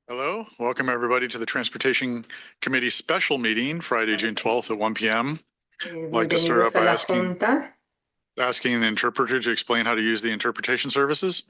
Hello, welcome everybody to the Transportation Committee special meeting, Friday, June 12th at 1 p.m. I'd like to start out by asking the interpreter to explain how to use the interpretation services.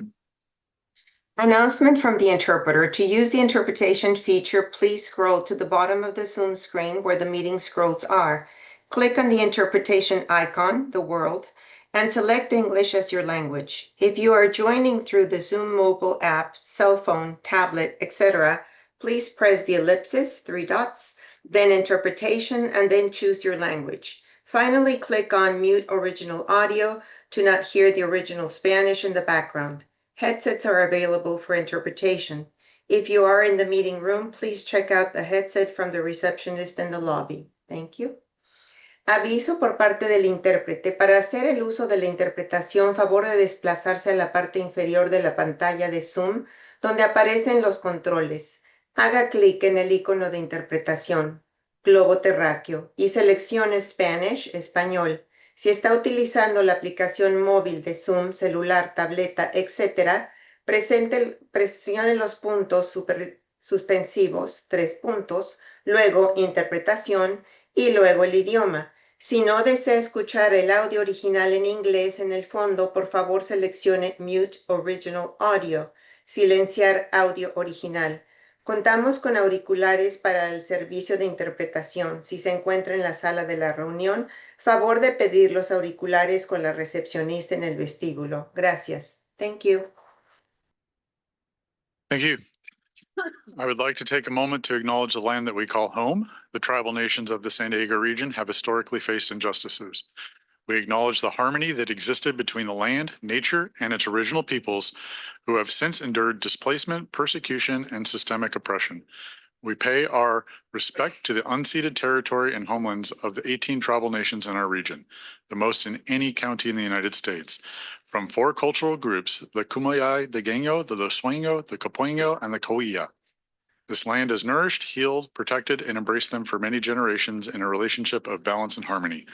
Announcement from the interpreter. To use the interpretation feature, please scroll to the bottom of the Zoom screen where the meeting scrolls are. Click on the interpretation icon, the world, and select English as your language. If you are joining through the Zoom mobile app, cell phone, tablet, etc., please press the ellipsis, 3 dots, then interpretation, and then choose your language. Finally, click on mute original audio to not hear the original Spanish in the background. Headsets are available for interpretation. If you are in the meeting room, please check out the headset from the receptionist in the lobby. Thank you. Aviso por parte del intérprete. Para hacer el uso de la interpretación, favor de desplazarse a la parte inferior de la pantalla de Zoom, donde aparecen los controles. Haga clic en el icono de interpretación, globo terráqueo, y seleccione Spanish, español. Si está utilizando la aplicación móvil de Zoom, celular, tableta, etc., presione los puntos suspensivos, 3 puntos, luego interpretación y luego el idioma. Si no desea escuchar el audio original en inglés en el fondo, por favor seleccione Mute Original Audio, silenciar audio original. Contamos con auriculares para el servicio de interpretación. Si se encuentra en la sala de la reunión, favor de pedir los auriculares con la recepcionista en el vestíbulo. Gracias. Thank you. Thank you. I would like to take a moment to acknowledge the land that we call home. The tribal nations of the San Diego region have historically faced injustices. We acknowledge the harmony that existed between the land, nature, and its original peoples who have since endured displacement, persecution, and systemic oppression. We pay our respect to the unceded territory and homelands of the 18 tribal nations in our region, the most in any county in the United States. From 4 cultural groups, the Kumeyaay, the Genyo, the Losueño, the Capoeño, and the Cahuilla. This land has nourished, healed, protected, and embraced them for many generations in a relationship of balance and harmony.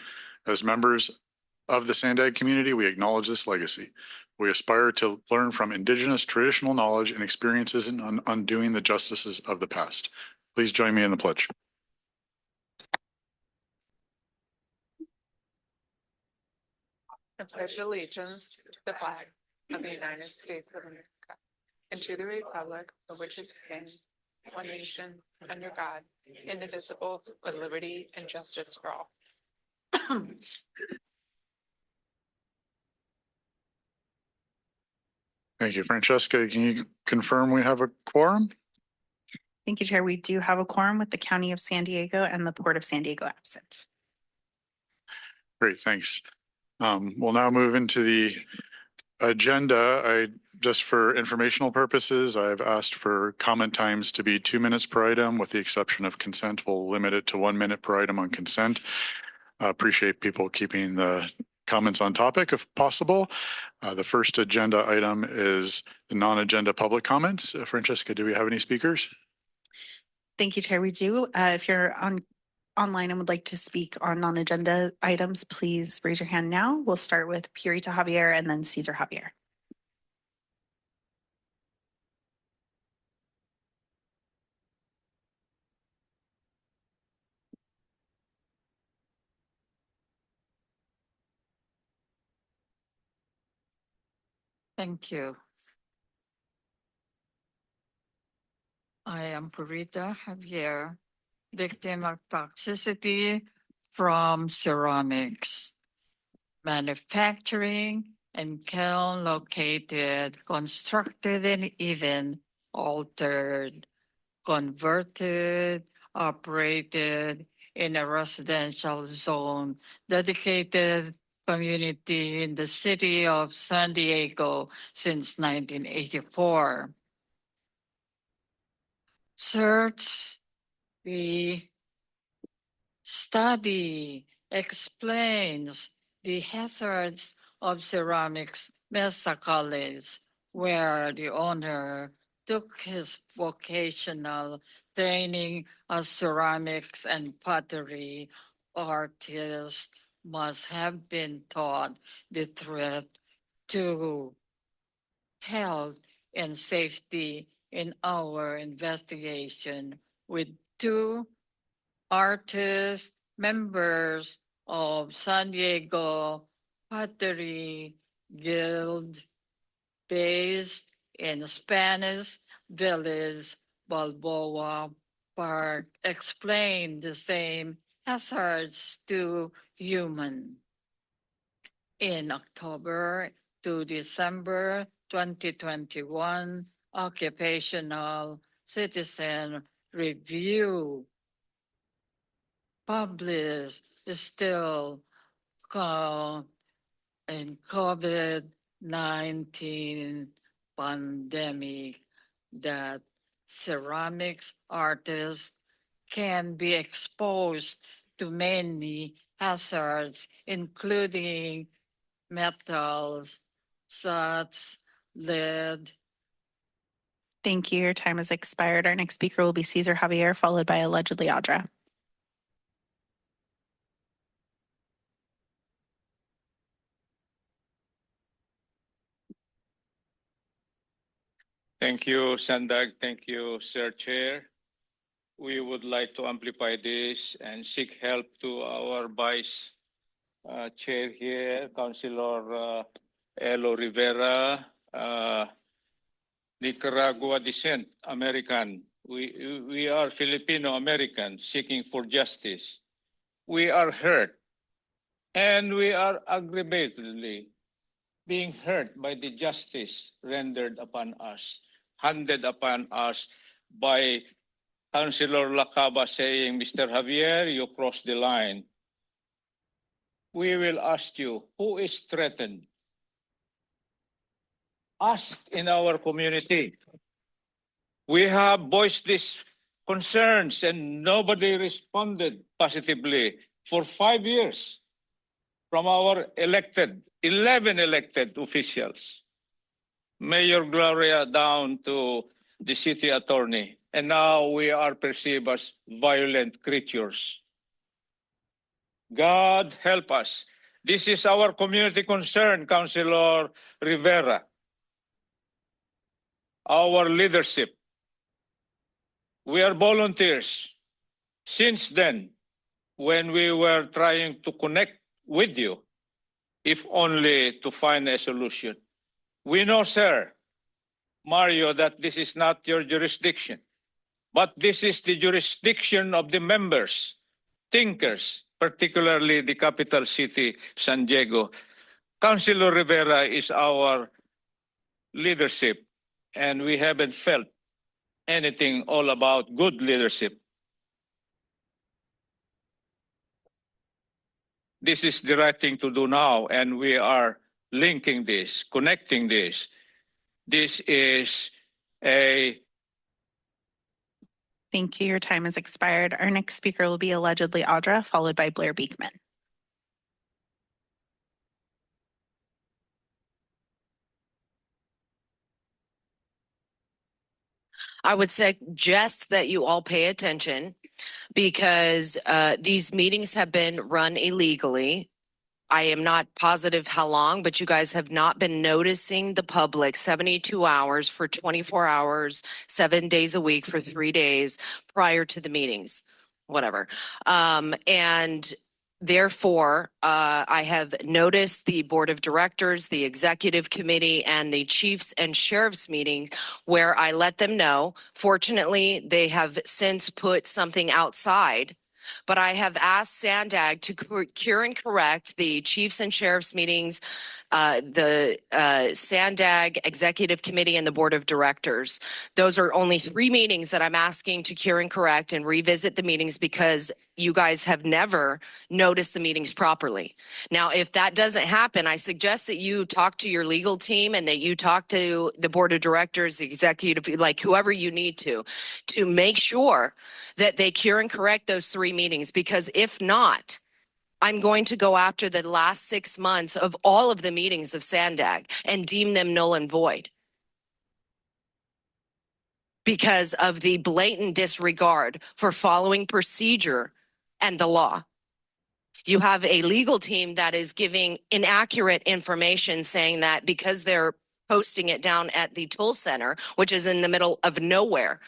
As members of the SANDAG community, we acknowledge this legacy. We aspire to learn from indigenous traditional knowledge and experiences in undoing the justices of the past. Please join me in the pledge. I pledge allegiance to the flag of the United States of America and to the republic for which it stands, one nation, under God, indivisible, with liberty and justice for all. Thank you, Francesca. Can you confirm we have a quorum? Thank you, Chair. We do have a quorum with the County of San Diego and the Port of San Diego absent. Great, thanks. We'll now move into the agenda. Just for informational purposes, I've asked for comment times to be 2 minutes per item, with the exception of consent. We'll limit it to 1 minute per item on consent. Appreciate people keeping the comments on topic if possible. The first agenda item is the non-agenda public comments. Francesca, do we have any speakers? Thank you, Chair. We do. If you're online and would like to speak on non-agenda items, please raise your hand now. We'll start with Purita Javier and then Cesar Javier. Thank you. I am Purita Javier, victim of toxicity from ceramics, manufacturing and kiln located, constructed and even altered, converted, operated in a residential zone dedicated community in the city of San Diego since 1984. Search the study explains the hazards of ceramics Mesa College, where the owner took his vocational training as ceramics and pottery artist must have been taught the threat to health and safety in our investigation with two artists, members of San Diego Pottery Guild based in Spanish Village, Balboa Park, explain the same hazards to human. In October to December 2021, Occupational Citizen Review published still in COVID-19 pandemic that ceramics artists can be exposed to many hazards, including metals such lead. Thank you. Your time has expired. Our next speaker will be Cesar Javier, followed by allegedly Audra. Thank you, SANDAG. Thank you, Sir Chair. We would like to amplify this and seek help to our Vice Chair here, Councilor Elo Rivera, Nicaragua descent, American. We are Filipino American seeking for justice. We are hurt and we are aggravatedly being hurt by the justice rendered upon us, handed upon us by Councilor Lacaba saying, Mr. Javier, you crossed the line. We will ask you, who is threatened? Us in our community. We have voiced these concerns and nobody responded positively for 5 years from our 11 elected officials. Mayor Gloria down to the city attorney. And now we are perceived as violent creatures. God help us. This is our community concern, Councilor Rivera. Our leadership. We are volunteers. Since then, when we were trying to connect with you, if only to find a solution. We know, sir, Mario, that this is not your jurisdiction, but this is the jurisdiction of the members, thinkers, particularly the capital city, San Diego. Councilor Rivera is our leadership, and we haven't felt anything all about good leadership. This is the right thing to do now, and we are linking this, connecting this. This is a... Thank you. Your time has expired. Our next speaker will be allegedly Audra, followed by Blair Beekman. I would suggest that you all pay attention because these meetings have been run illegally. I am not positive how long, but you guys have not been noticing the public 72 hours for 24 hours, 7 days a week for 3 days prior to the meetings, whatever. And therefore, I have noticed the board of directors, the executive committee, and the chiefs and sheriffs meeting where I let them know. Fortunately, they have since put something outside. But I have asked SANDAG to cure and correct the chiefs and sheriffs meetings, the SANDAG executive committee and the board of directors. Those are only 3 meetings that I'm asking to cure and correct and revisit the meetings because you guys have never noticed the meetings properly. Now, if that doesn't happen, I suggest that you talk to your legal team and that you talk to the board of directors, the executive, like whoever you need to make sure that they cure and correct those 3 meetings. Because if not, I'm going to go after the last 6 months of all of the meetings of SANDAG and deem them null and void. because of the blatant disregard for following procedure and the law. You have a legal team that is giving inaccurate information saying that because they're posting it down at the toll center, which is in the middle of nowhere,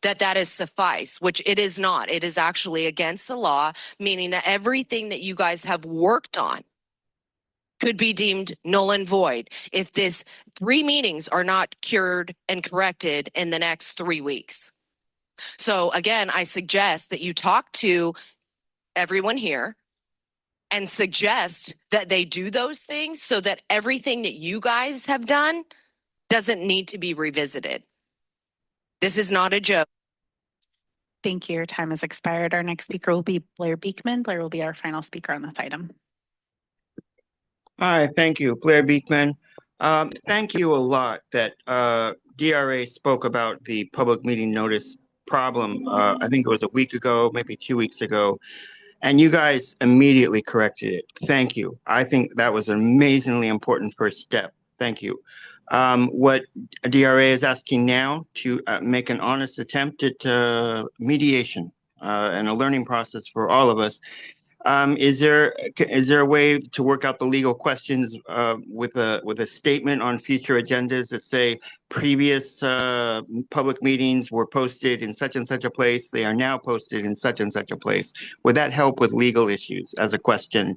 that is suffice, which it is not. It is actually against the law, meaning that everything that you guys have worked on could be deemed null and void if this 3 meetings are not cured and corrected in the next 3 weeks. So again, I suggest that you talk to everyone here and suggest that they do those things so that everything that you guys have done doesn't need to be revisited. This is not a joke. Thank you. Your time has expired. Our next speaker will be Blair Beekman. Blair will be our final speaker on this item. Hi, thank you, Blair Beekman. Thank you a lot that DRA spoke about the public meeting notice problem. I think it was a week ago, maybe 2 weeks ago, and you guys immediately corrected it. Thank you. I think that was an amazingly important first step. Thank you. What DRA is asking now to make an honest attempt at mediation and a learning process for all of us. Is there a way to work out the legal questions with a statement on future agendas that say previous public meetings were posted in such and such a place, they are now posted in such and such a place? Would that help with legal issues as a question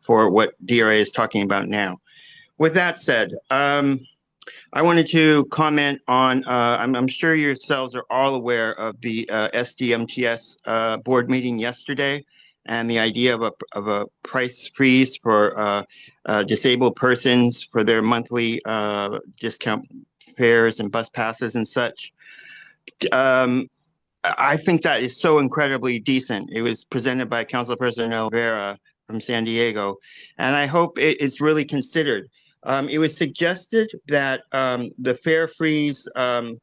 for what DRA is talking about now? With that said, I wanted to comment on, I'm sure yourselves are all aware of the SDMTS board meeting yesterday and the idea of a price freeze for disabled persons for their monthly discount fares and bus passes and such. I think that is so incredibly decent. It was presented by Councilperson Olvera from San Diego, and I hope it's really considered. It was suggested that the fare freeze, that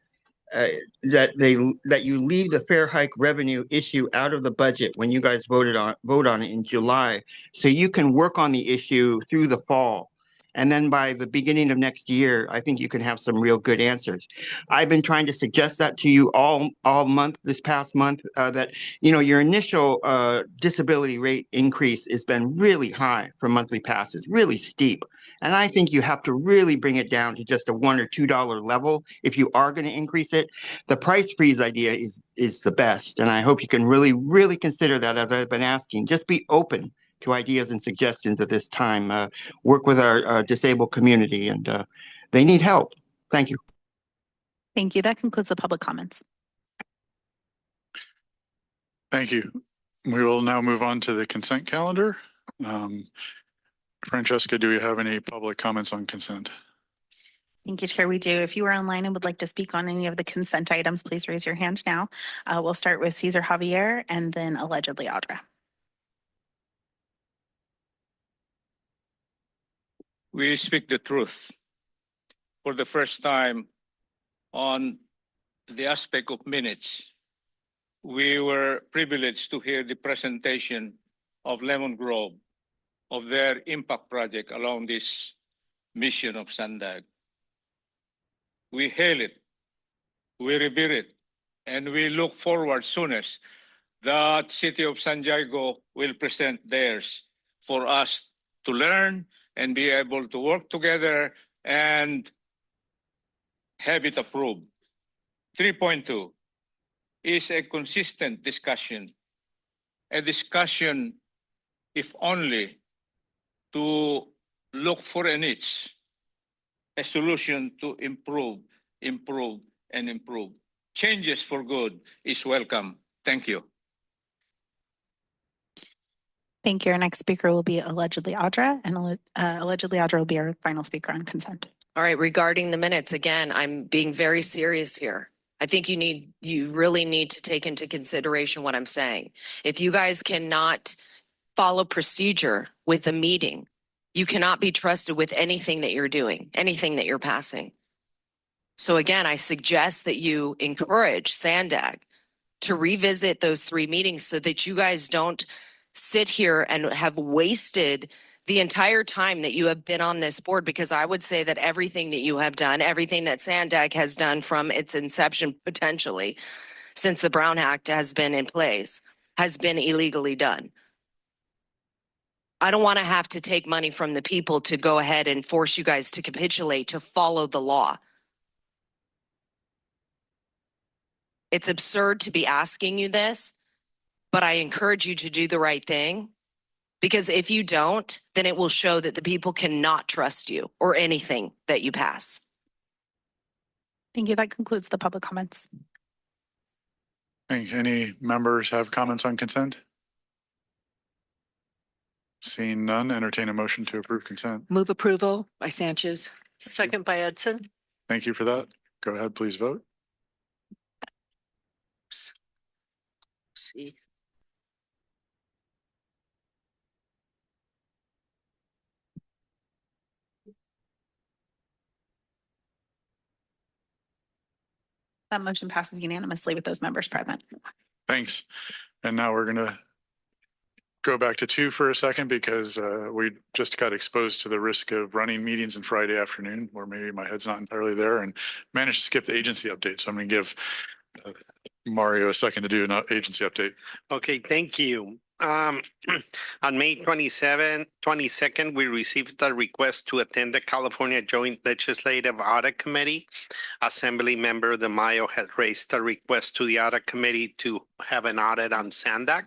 you leave the fare hike revenue issue out of the budget when you guys vote on it in July, so you can work on the issue through the fall. And then by the beginning of next year, I think you can have some real good answers. I've been trying to suggest that to you all month, this past month, that, you know, your initial disability rate increase has been really high for monthly passes, really steep. And I think you have to really bring it down to just a $1 or $2 level if you are going to increase it. The price freeze idea is the best. And I hope you can really, really consider that, as I've been asking. Just be open to ideas and suggestions at this time. Work with our disabled community, and they need help. Thank you. Thank you. That concludes the public comments. Thank you. We will now move on to the consent calendar. Francesca, do you have any public comments on consent? Thank you, Chair. We do. If you are online and would like to speak on any of the consent items, please raise your hand now. We'll start with Cesar Javier and then allegedly Audra. We speak the truth. For the first time on the aspect of minutes, we were privileged to hear the presentation of Lemon Grove, of their impact project along this mission of SANDAG. We hail it, we revere it, and we look forward soonest that City of San Diego will present theirs for us to learn and be able to work together and have it approved. 3.2 is a consistent discussion, a discussion if only to look for a niche, a solution to improve, and improve. Changes for good is welcome. Thank you. Thank you. Our next speaker will be allegedly Audra, and allegedly Audra will be our final speaker on consent. All right, regarding the minutes, again, I'm being very serious here. I think you really need to take into consideration what I'm saying. If you guys cannot follow procedure with the meeting, you cannot be trusted with anything that you're doing, anything that you're passing. So again, I suggest that you encourage SANDAG to revisit those 3 meetings so that you guys don't sit here and have wasted the entire time that you have been on this board, because I would say that everything that you have done, everything that SANDAG has done from its inception potentially since the Brown Act has been in place, has been illegally done. I don't want to have to take money from the people to go ahead and force you guys to capitulate, to follow the law. It's absurd to be asking you this, but I encourage you to do the right thing, because if you don't, then it will show that the people cannot trust you or anything that you pass. Thank you. That concludes the public comments. Any members have comments on consent? Seeing none, entertain a motion to approve consent. Move approval by Sanchez. Second by Edson. Thank you for that. Go ahead, please vote. See. That motion passes unanimously with those members present. Thanks. And now we're going to go back to 2 for a second, because we just got exposed to the risk of running meetings on Friday afternoon, or maybe my head's not entirely there, and managed to skip the agency update. So I'm going to give Mario a second to do an agency update. Okay, thank you. On May 22nd, we received a request to attend the California Joint Legislative Audit Committee. Assembly member De Mayo had raised a request to the Audit Committee to have an audit on SANDAG.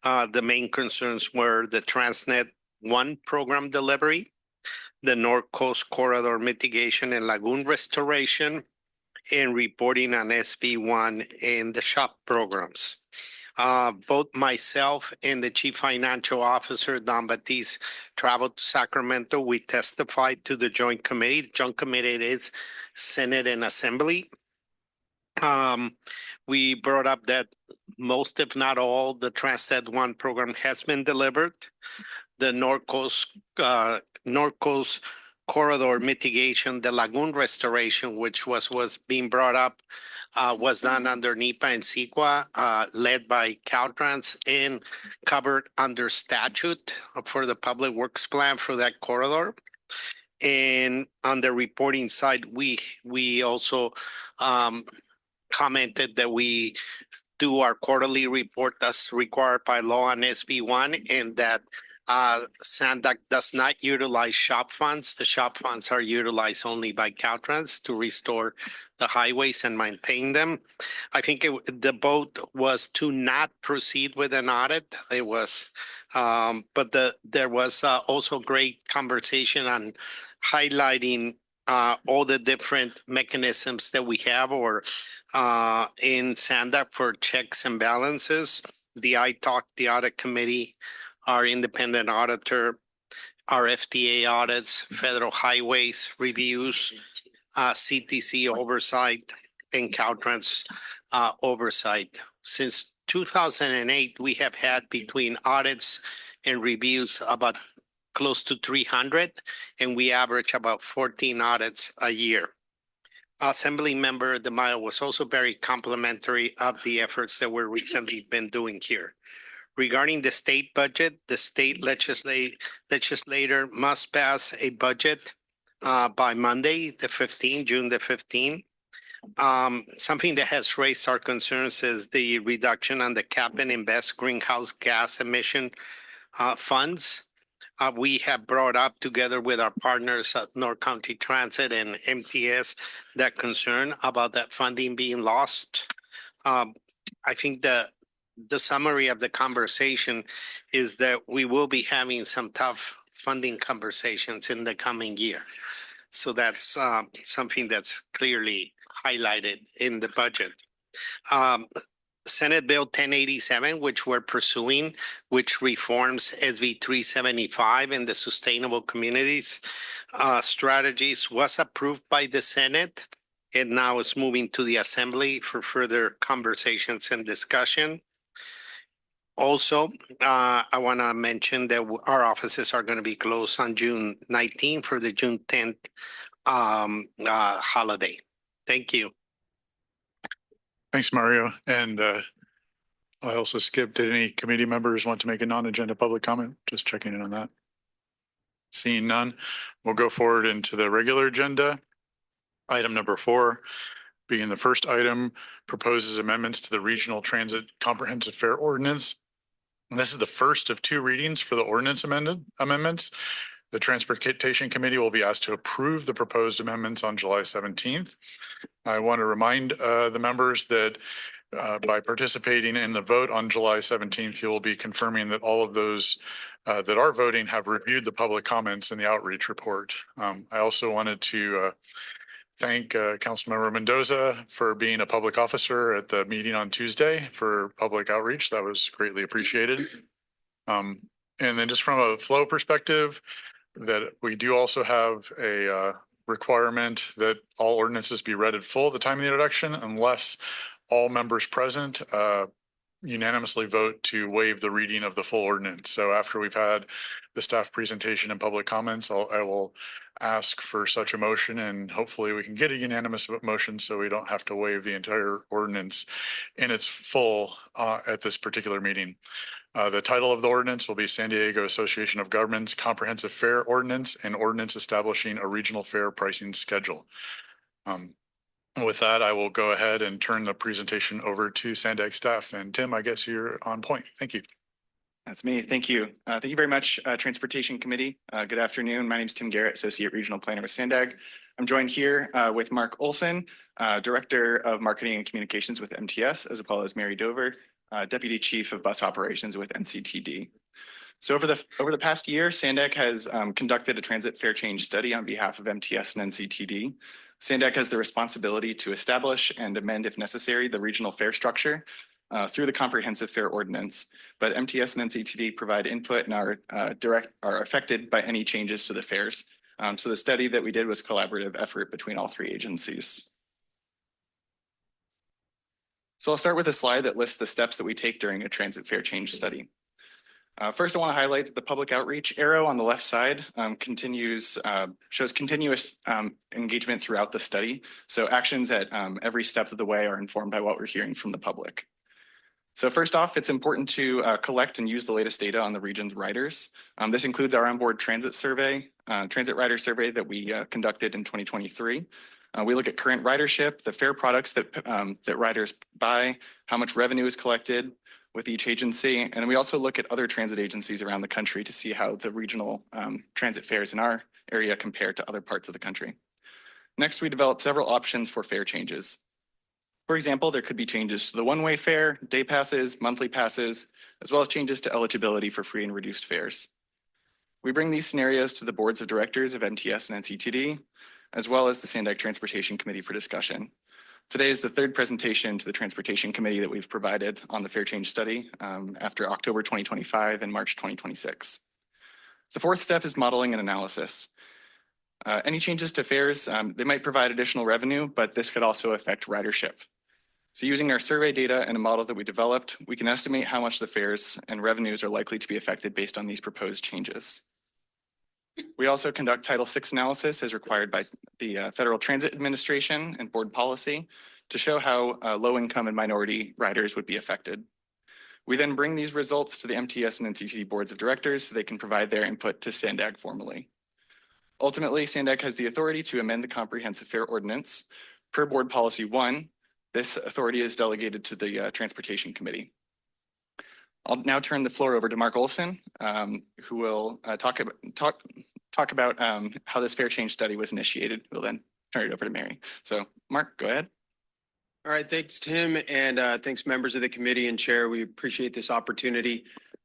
The main concerns were the Transnet 1 program delivery, the North Coast Corridor mitigation and lagoon restoration, and reporting on SB1 and the SHOP programs. Both myself and the Chief Financial Officer, Don Batiste, traveled to Sacramento. We testified to the Joint Committee. The Joint Committee is Senate and Assembly. We brought up that most, if not all, the Transnet 1 program has been delivered. The North Coast Corridor mitigation, the lagoon restoration, which was being brought up, was done under NEPA and CEQA, led by Caltrans and covered under statute for the public works plan for that corridor. And on the reporting side, we also commented that we do our quarterly report as required by law on SB1, and that SANDAG does not utilize SHOP funds. The SHOP funds are utilized only by Caltrans to restore the highways and maintain them. I think the vote was to not proceed with an audit. It was, but there was also great conversation on highlighting all the different mechanisms that we have or in SANDAG for checks and balances. The ITALC, the audit committee, our independent auditor, our FTA audits, federal highways reviews, CTC oversight, and Caltrans oversight. Since 2008, we have had between audits and reviews about close to 300, and we average about 14 audits a year. Assembly member De Mayo was also very complimentary of the efforts that we're recently been doing here. Regarding the state budget, the state legislator must pass a budget by Monday, the 15th, June the 15th. Something that has raised our concerns is the reduction on the cap and invest greenhouse gas emission funds. We have brought up together with our partners at North County Transit and MTS that concern about that funding being lost. I think the summary of the conversation is that we will be having some tough funding conversations in the coming year. So that's something that's clearly highlighted in the budget. Senate Bill 1087, which we're pursuing, which reforms SB 375 and the Sustainable Communities strategies, was approved by the Senate and now is moving to the Assembly for further conversations and discussion. Also, I want to mention that our offices are going to be closed on June 19th for the June 10th holiday. Thank you. Thanks, Mario. And I also skipped. Did any committee members want to make a non-agenda public comment? Just checking in on that. Seeing none, we'll go forward into the regular agenda. Item number 4, being the first item, proposes amendments to the Regional Transit Comprehensive Fare Ordinance. And this is the first of 2 readings for the ordinance amendments. The Transportation Committee will be asked to approve the proposed amendments on July 17th. I want to remind the members that by participating in the vote on July 17th, you will be confirming that all of those that are voting have reviewed the public comments in the outreach report. I also wanted to thank Councilmember Mendoza for being a public officer at the meeting on Tuesday for public outreach. That was greatly appreciated. And then just from a flow perspective, that we do also have a requirement that all ordinances be read in full at the time of the introduction, unless all members present unanimously vote to waive the reading of the full ordinance. So after we've had the staff presentation and public comments, I will ask for such a motion, and hopefully we can get a unanimous motion so we don't have to waive the entire ordinance in its full at this particular meeting. The title of the ordinance will be San Diego Association of Governments Comprehensive Fare Ordinance and Ordinance Establishing a Regional Fare Pricing Schedule. With that, I will go ahead and turn the presentation over to SANDAG staff. And Tim, I guess you're on point. Thank you. That's me. Thank you. Thank you very much, Transportation Committee. Good afternoon. My name is Tim Garrett, Associate Regional Planner with SANDAG. I'm joined here with Mark Olson, Director of Marketing and Communications with MTS, as well as Mary Dover, Deputy Chief of Bus Operations with NCTD. So over the past year, SANDAG has conducted a transit fare change study on behalf of MTS and NCTD. SANDAG has the responsibility to establish and amend, if necessary, the regional fare structure through the Comprehensive Fare Ordinance, but MTS and NCTD provide input and are affected by any changes to the fares. So the study that we did was a collaborative effort between all 3 agencies. So I'll start with a slide that lists the steps that we take during a transit fare change study. First, I want to highlight that the public outreach arrow on the left side shows continuous engagement throughout the study. So actions at every step of the way are informed by what we're hearing from the public. So first off, it's important to collect and use the latest data on the region's riders. This includes our onboard transit survey, transit rider survey that we conducted in 2023. We look at current ridership, the fare products that riders buy, how much revenue is collected with each agency, and we also look at other transit agencies around the country to see how the regional transit fares in our area compare to other parts of the country. Next, we developed several options for fare changes. For example, there could be changes to the one-way fare, day passes, monthly passes, as well as changes to eligibility for free and reduced fares. We bring these scenarios to the boards of directors of MTS and NCTD, as well as the SANDAG Transportation Committee for discussion. Today is the 3rd presentation to the Transportation Committee that we've provided on the fare change study after October 2025 and March 2026. The 4th step is modeling and analysis. Any changes to fares, they might provide additional revenue, but this could also affect ridership. So using our survey data and a model that we developed, we can estimate how much the fares and revenues are likely to be affected based on these proposed changes. We also conduct Title VI analysis as required by the Federal Transit Administration and board policy to show how low-income and minority riders would be affected. We then bring these results to the MTS and NCTD boards of directors so they can provide their input to SANDAG formally. Ultimately, SANDAG has the authority to amend the Comprehensive Fare Ordinance. Per Board Policy 1, this authority is delegated to the Transportation Committee. I'll now turn the floor over to Mark Olson, who will talk about how this fare change study was initiated. We'll then turn it over to Mary. So Mark, go ahead. All right, thanks, Tim, and thanks, members of the committee and chair. We appreciate this opportunity.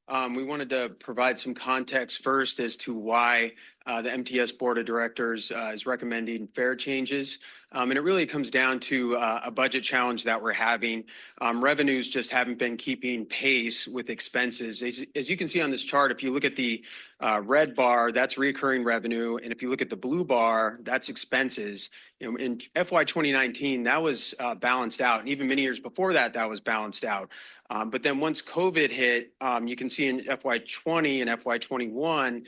We wanted to provide some context first as to why the MTS Board of Directors is recommending fare changes. And it really comes down to a budget challenge that we're having. Revenues just haven't been keeping pace with expenses. As you can see on this chart, if you look at the red bar, that's recurring revenue. And if you look at the blue bar, that's expenses. You know, in FY 2019, that was balanced out. And even many years before that, that was balanced out. But then once COVID hit, you can see in FY 20 and FY 21,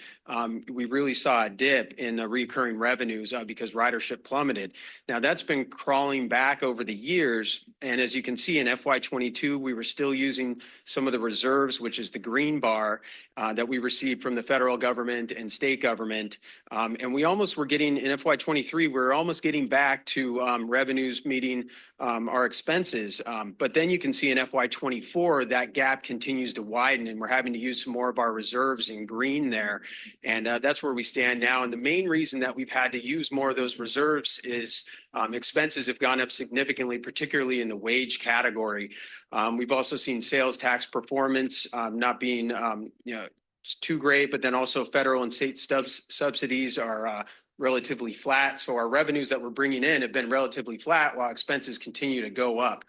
we really saw a dip in the recurring revenues because ridership plummeted. Now that's been crawling back over the years. And as you can see in FY 22, we were still using some of the reserves, which is the green bar. that we received from the federal government and state government. And we almost were getting, in FY23, we're almost getting back to revenues meeting our expenses. But then you can see in FY24, that gap continues to widen and we're having to use some more of our reserves in green there. And that's where we stand now. And the main reason that we've had to use more of those reserves is expenses have gone up significantly, particularly in the wage category. We've also seen sales tax performance not being too great, but then also federal and state subsidies are relatively flat. So our revenues that we're bringing in have been relatively flat while expenses continue to go up.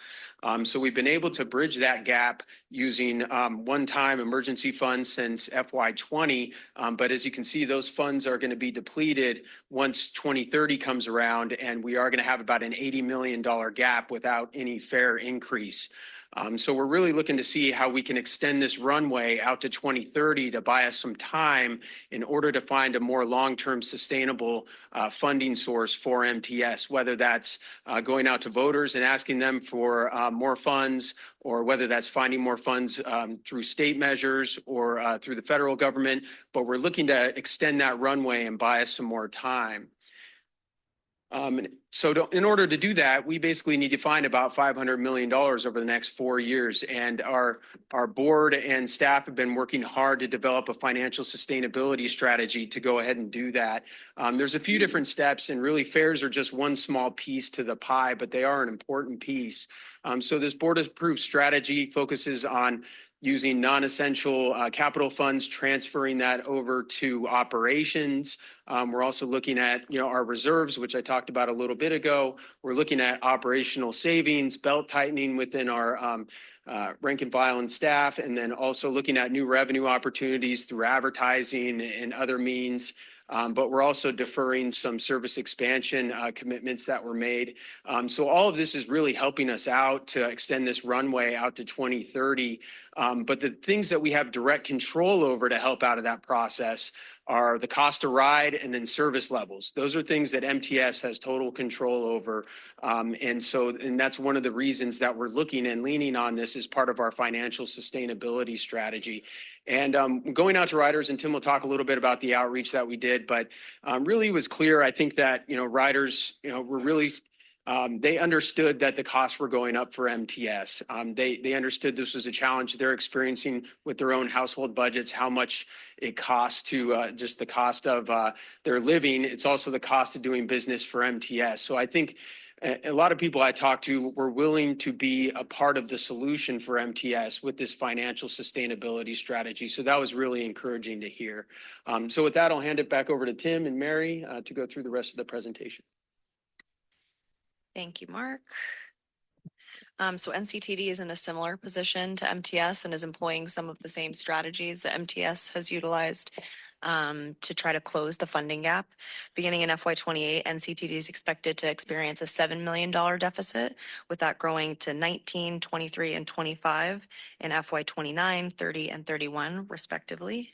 So we've been able to bridge that gap using one-time emergency funds since FY20. But as you can see, those funds are going to be depleted once 2030 comes around, and we are going to have about an $80 million gap without any fare increase. So we're really looking to see how we can extend this runway out to 2030 to buy us some time in order to find a more long-term sustainable funding source for MTS, whether that's going out to voters and asking them for more funds, or whether that's finding more funds through state measures or through the federal government. But we're looking to extend that runway and buy us some more time. In order to do that, we basically need to find about $500 million over the next 4 years. And our board and staff have been working hard to develop a financial sustainability strategy to go ahead and do that. There's a few different steps, and really fares are just one small piece to the pie, but they are an important piece. So this board approved strategy focuses on using non-essential capital funds, transferring that over to operations. We're also looking at, our reserves, which I talked about a little bit ago. We're looking at operational savings, belt tightening within our rank and file and staff, and then also looking at new revenue opportunities through advertising and other means. But we're also deferring some service expansion commitments that were made. So all of this is really helping us out to extend this runway out to 2030. But the things that we have direct control over to help out of that process are the cost to ride and then service levels. Those are things that MTS has total control over. And that's one of the reasons that we're looking and leaning on this as part of our financial sustainability strategy. And going out to riders, and Tim will talk a little bit about the outreach that we did, but really was clear. I think that, riders, were really they understood that the costs were going up for MTS. They understood this was a challenge they're experiencing with their own household budgets, how much it costs to just the cost of their living. It's also the cost of doing business for MTS. So I think a lot of people I talked to were willing to be a part of the solution for MTS with this financial sustainability strategy. So that was really encouraging to hear. So with that, I'll hand it back over to Tim and Mary to go through the rest of the presentation. Thank you, Mark. So NCTD is in a similar position to MTS and is employing some of the same strategies that MTS has utilized to try to close the funding gap. Beginning in FY28, NCTD is expected to experience a $7 million deficit, with that growing to 19, 23, and 25 in FY29, 30, and 31, respectively.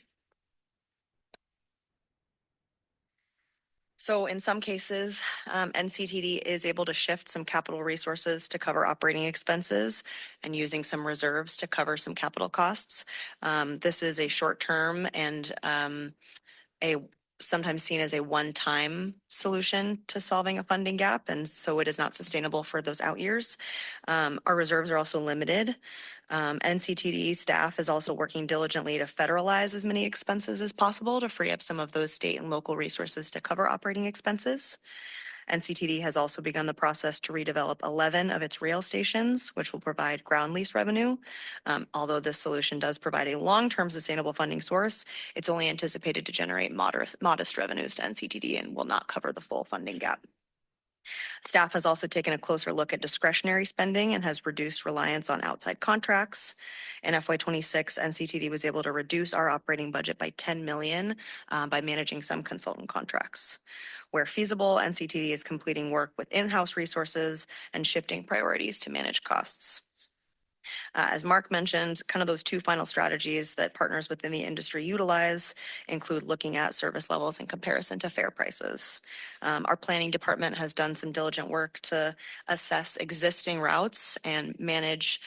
So in some cases, NCTD is able to shift some capital resources to cover operating expenses and using some reserves to cover some capital costs. This is a short-term and sometimes seen as a one-time solution to solving a funding gap, and so it is not sustainable for those out years. Our reserves are also limited. NCTD staff is also working diligently to federalize as many expenses as possible to free up some of those state and local resources to cover operating expenses. NCTD has also begun the process to redevelop 11 of its rail stations, which will provide ground lease revenue. Although this solution does provide a long-term sustainable funding source, it's only anticipated to generate modest revenues to NCTD and will not cover the full funding gap. Staff has also taken a closer look at discretionary spending and has reduced reliance on outside contracts. In FY26, NCTD was able to reduce our operating budget by $10 million by managing some consultant contracts. Where feasible, NCTD is completing work with in-house resources and shifting priorities to manage costs. As Mark mentioned, kind of those two final strategies that partners within the industry utilize include looking at service levels in comparison to fare prices. Our planning department has done some diligent work to assess existing routes and manage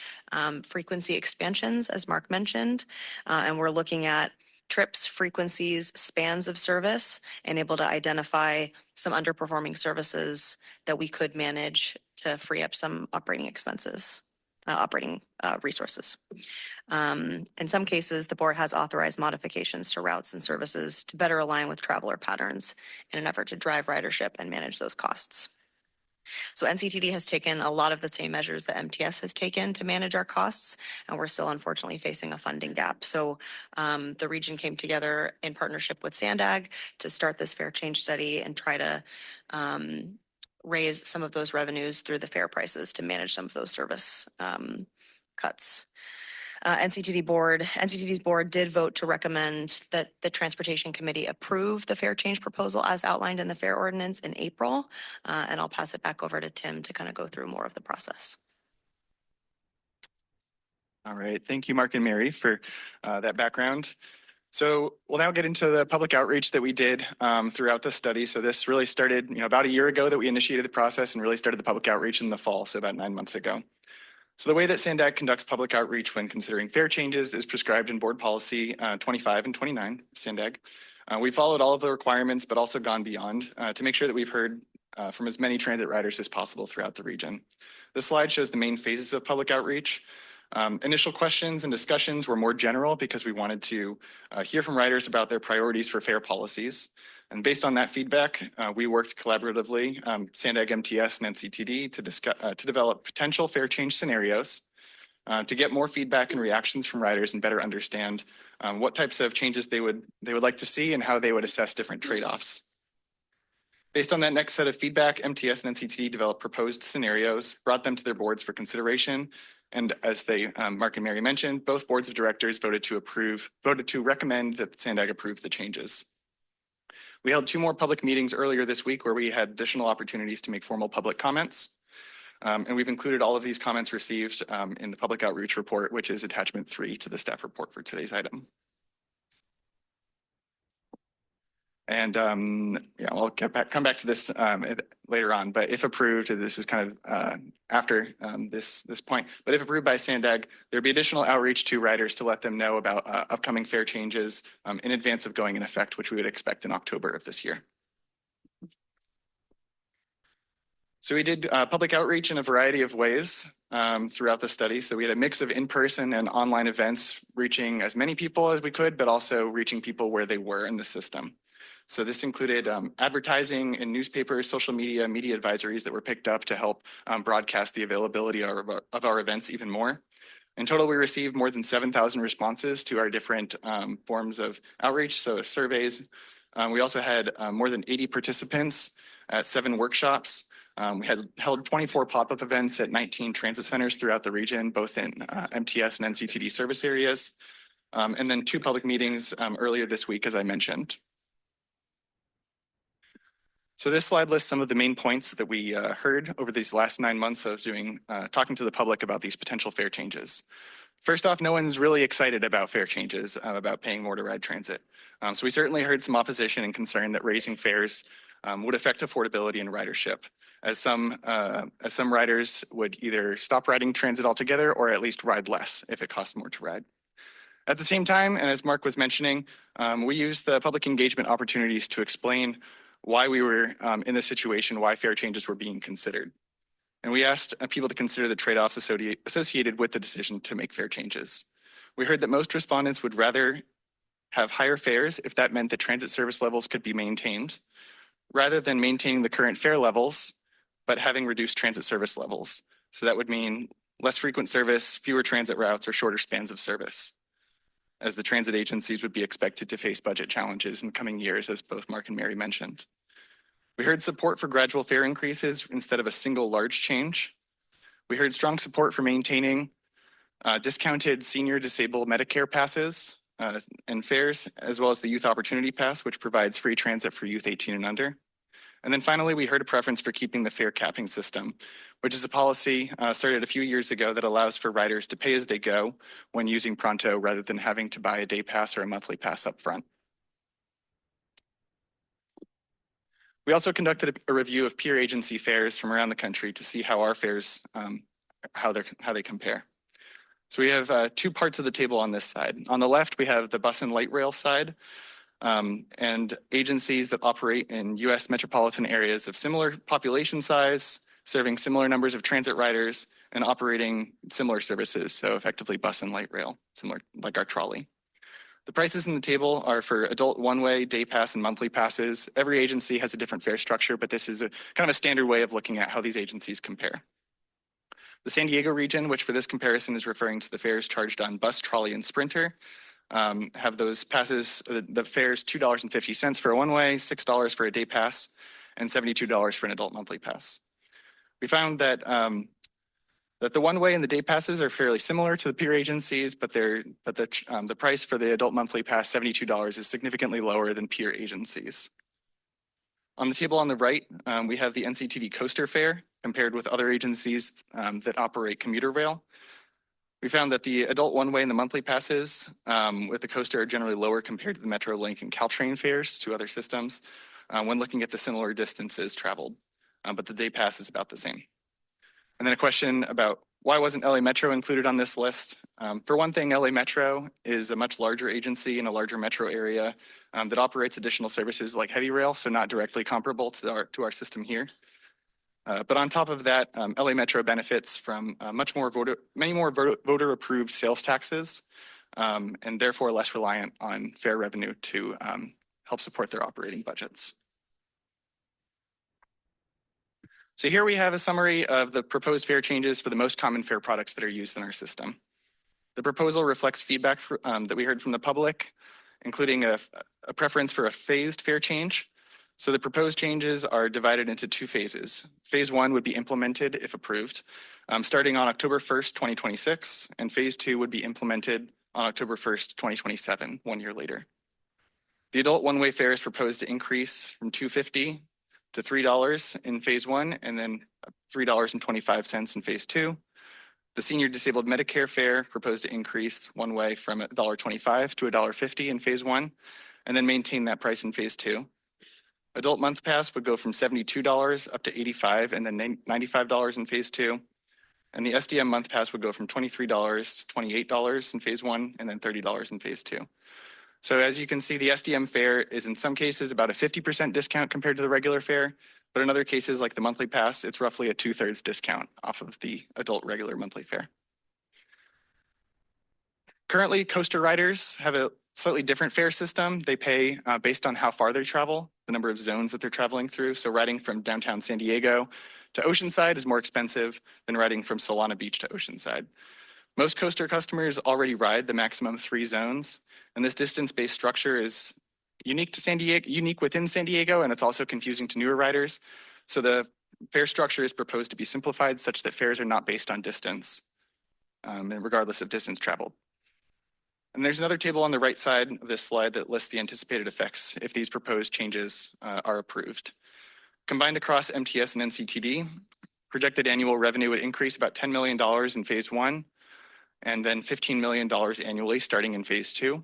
frequency expansions, as Mark mentioned, and we're looking at trips, frequencies, spans of service, and able to identify some underperforming services that we could manage to free up some operating expenses, operating resources. In some cases, the board has authorized modifications to routes and services to better align with traveler patterns in an effort to drive ridership and manage those costs. So NCTD has taken a lot of the same measures that MTS has taken to manage our costs, and we're still unfortunately facing a funding gap. So the region came together in partnership with SANDAG to start this fare change study and try to raise some of those revenues through the fare prices to manage some of those service cuts. NCTD's board did vote to recommend that the Transportation Committee approve the fare change proposal as outlined in the fare ordinance in April. And I'll pass it back over to Tim to kind of go through more of the process. All right, thank you, Mark and Mary, for that background. So we'll now get into the public outreach that we did throughout the study. So this really started, about a year ago that we initiated the process and really started the public outreach in the fall, so about 9 months ago. So the way that SANDAG conducts public outreach when considering fare changes is prescribed in Board Policy 25 and 29, SANDAG. We followed all of the requirements, but also gone beyond to make sure that we've heard from as many transit riders as possible throughout the region. This slide shows the main phases of public outreach. Initial questions and discussions were more general because we wanted to hear from riders about their priorities for fare policies. And based on that feedback, we worked collaboratively, SANDAG, MTS, and NCTD to develop potential fare change scenarios to get more feedback and reactions from riders and better understand what types of changes they would like to see and how they would assess different trade-offs. Based on that next set of feedback, MTS and NCTD developed proposed scenarios, brought them to their boards for consideration, and as Mark and Mary mentioned, both boards of directors voted to recommend that SANDAG approve the changes. We held 2 more public meetings earlier this week where we had additional opportunities to make formal public comments. And we've included all of these comments received in the public outreach report, which is attachment 3 to the staff report for today's item. And I'll come back to this later on, but if approved, this is kind of after this point, but if approved by SANDAG, there'd be additional outreach to riders to let them know about upcoming fare changes in advance of going in effect, which we would expect in October of this year. So we did public outreach in a variety of ways throughout the study. So we had a mix of in-person and online events, reaching as many people as we could, but also reaching people where they were in the system. So this included advertising in newspapers, social media, media advisories that were picked up to help broadcast the availability of our events even more. In total, we received more than 7,000 responses to our different forms of outreach, so surveys. We also had more than 80 participants at 7 workshops. We had held 24 pop-up events at 19 transit centers throughout the region, both in MTS and NCTD service areas, and then 2 public meetings earlier this week, as I mentioned. So this slide lists some of the main points that we heard over these last 9 months of talking to the public about these potential fare changes. First off, no one's really excited about fare changes, about paying more to ride transit. So we certainly heard some opposition and concern that raising fares would affect affordability and ridership, as some riders would either stop riding transit altogether or at least ride less if it costs more to ride. At the same time, and as Mark was mentioning, we used the public engagement opportunities to explain why we were in this situation, why fare changes were being considered. And we asked people to consider the trade-offs associated with the decision to make fare changes. We heard that most respondents would rather have higher fares if that meant that transit service levels could be maintained, rather than maintaining the current fare levels, but having reduced transit service levels. So that would mean less frequent service, fewer transit routes, or shorter spans of service, as the transit agencies would be expected to face budget challenges in the coming years, as both Mark and Mary mentioned. We heard support for gradual fare increases instead of a single large change. We heard strong support for maintaining discounted senior disabled Medicare passes and fares, as well as the Youth Opportunity Pass, which provides free transit for youth 18 and under. And then finally, we heard a preference for keeping the fare capping system, which is a policy started a few years ago that allows for riders to pay as they go when using Pronto rather than having to buy a day pass or a monthly pass up front. We also conducted a review of peer agency fares from around the country to see how our fares, how they compare. So we have two parts of the table on this side. On the left, we have the bus and light rail side, and agencies that operate in U.S. metropolitan areas of similar population size, serving similar numbers of transit riders, and operating similar services, so effectively bus and light rail, similar like our trolley. The prices in the table are for adult one-way, day pass, and monthly passes. Every agency has a different fare structure, but this is a kind of a standard way of looking at how these agencies compare. The San Diego region, which for this comparison is referring to the fares charged on bus, trolley, and Sprinter, have those passes, the fares $2.50 for a one-way, $6 for a day pass, and $72 for an adult monthly pass. We found that the one-way and the day passes are fairly similar to the peer agencies, but the price for the adult monthly pass, $72, is significantly lower than peer agencies. On the table on the right, we have the NCTD coaster fare compared with other agencies that operate commuter rail. We found that the adult one-way and the monthly passes with the coaster are generally lower compared to the Metrolink and Caltrain fares to other systems when looking at the similar distances traveled, but the day pass is about the same. And then a question about why wasn't LA Metro included on this list? For one thing, LA Metro is a much larger agency in a larger metro area that operates additional services like heavy rail, so not directly comparable to our system here. But on top of that, LA Metro benefits from many more voter-approved sales taxes, and therefore less reliant on fare revenue to help support their operating budgets. So here we have a summary of the proposed fare changes for the most common fare products that are used in our system. The proposal reflects feedback that we heard from the public, including a preference for a phased fare change. So the proposed changes are divided into two phases. Phase 1 would be implemented if approved, starting on October 1st, 2026, and phase 2 would be implemented on October 1st, 2027, 1 year later. The adult one-way fare is proposed to increase from $2.50 to $3 in phase 1, and then $3.25 in phase 2. The senior disabled Medicare fare proposed to increase one way from $1.25 to $1.50 in phase 1, and then maintain that price in phase 2. Adult month pass would go from $72 up to $85 and then $95 in phase 2. And the SDM month pass would go from $23 to $28 in phase 1 and then $30 in phase 2. So as you can see, the SDM fare is in some cases about a 50% discount compared to the regular fare, but in other cases like the monthly pass, it's roughly a 2/3 discount off of the adult regular monthly fare. Currently, coaster riders have a slightly different fare system. They pay based on how far they travel, the number of zones that they're traveling through. So riding from downtown San Diego to Oceanside is more expensive than riding from Solana Beach to Oceanside. Most coaster customers already ride the maximum 3 zones, and this distance-based structure is unique within San Diego, and it's also confusing to newer riders. So the fare structure is proposed to be simplified such that fares are not based on distance, and regardless of distance traveled. And there's another table on the right side of this slide that lists the anticipated effects if these proposed changes are approved. Combined across MTS and NCTD, projected annual revenue would increase about $10 million in phase 1, and then $15 million annually starting in phase 2.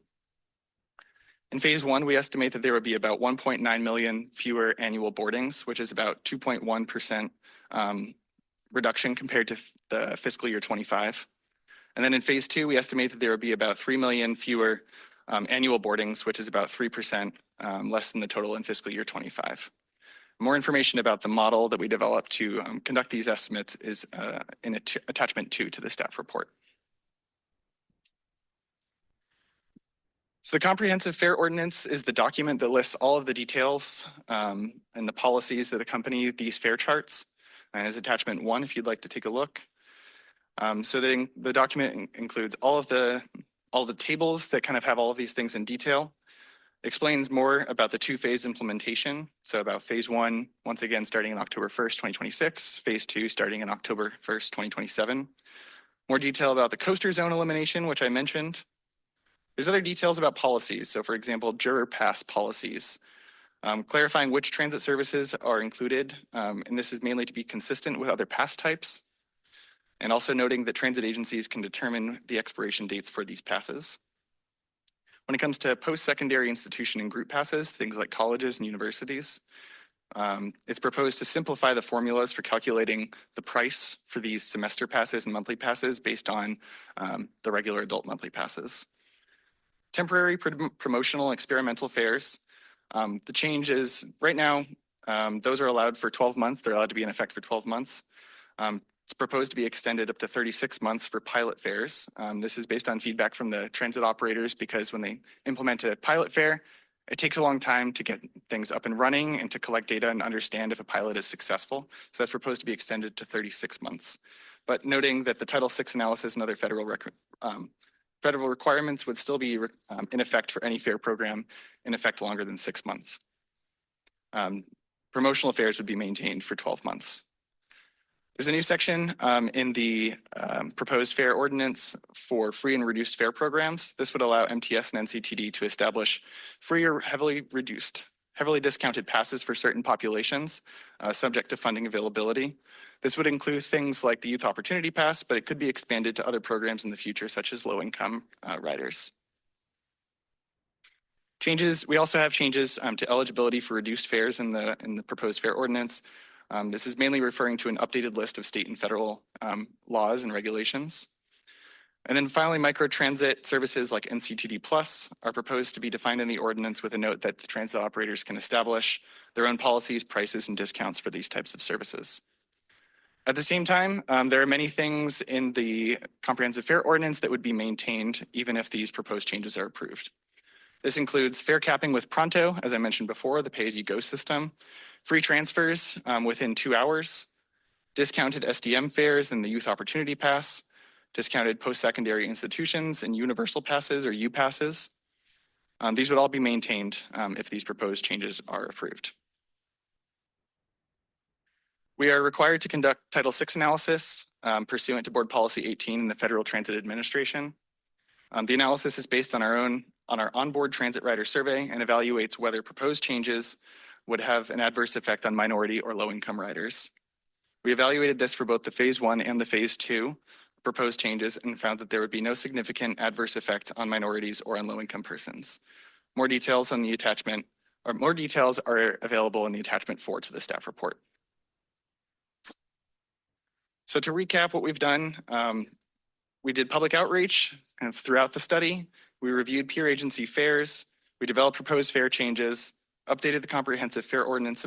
In phase 1, we estimate that there would be about 1.9 million fewer annual boardings, which is about 2.1% reduction compared to the fiscal year 25. And then in phase 2, we estimate that there would be about 3 million fewer annual boardings, which is about 3% less than the total in fiscal year 25. More information about the model that we developed to conduct these estimates is in attachment 2 to the staff report. So the comprehensive fare ordinance is the document that lists all of the details and the policies that accompany these fare charts, and is attachment 1 if you'd like to take a look. So the document includes all the tables that kind of have all of these things in detail. Explains more about the 2-phase implementation. So about phase 1, once again, starting on October 1st, 2026, phase 2 starting in October 1st, 2027. More detail about the coaster zone elimination, which I mentioned. There's other details about policies. So for example, juror pass policies, clarifying which transit services are included. And this is mainly to be consistent with other pass types. And also noting that transit agencies can determine the expiration dates for these passes. When it comes to post-secondary institution and group passes, things like colleges and universities, It's proposed to simplify the formulas for calculating the price for these semester passes and monthly passes based on the regular adult monthly passes. Temporary promotional experimental fairs. The change is right now, those are allowed for 12 months. They're allowed to be in effect for 12 months. It's proposed to be extended up to 36 months for pilot fairs. This is based on feedback from the transit operators because when they implement a pilot fare, it takes a long time to get things up and running and to collect data and understand if a pilot is successful. So that's proposed to be extended to 36 months. But noting that the Title VI analysis and other federal requirements would still be in effect for any fare program in effect longer than 6 months. Promotional fares would be maintained for 12 months. There's a new section in the proposed fare ordinance for free and reduced fare programs. This would allow MTS and NCTD to establish free or heavily discounted passes for certain populations, subject to funding availability. This would include things like the Youth Opportunity Pass, but it could be expanded to other programs in the future, such as low-income riders. We also have changes to eligibility for reduced fares in the proposed fare ordinance. This is mainly referring to an updated list of state and federal laws and regulations. And then finally, microtransit services like NCTD Plus are proposed to be defined in the ordinance with a note that the transit operators can establish their own policies, prices, and discounts for these types of services. At the same time, there are many things in the comprehensive fare ordinance that would be maintained even if these proposed changes are approved. This includes fare capping with Pronto, as I mentioned before, the pay-as-you-go system, free transfers within 2 hours, discounted SDM fares and the Youth Opportunity Pass, discounted post-secondary institutions and universal passes or U-passes. These would all be maintained if these proposed changes are approved. We are required to conduct Title VI analysis pursuant to Board Policy 18 in the Federal Transit Administration. The analysis is based on our onboard transit rider survey and evaluates whether proposed changes would have an adverse effect on minority or low-income riders. We evaluated this for both the Phase 1 and the Phase 2 proposed changes and found that there would be no significant adverse effect on minorities or on low-income persons. More details on the attachment, or more details are available in the attachment 4 to the staff report. So to recap what we've done, we did public outreach throughout the study. We reviewed peer agency fares. We developed proposed fare changes, updated the comprehensive fare ordinance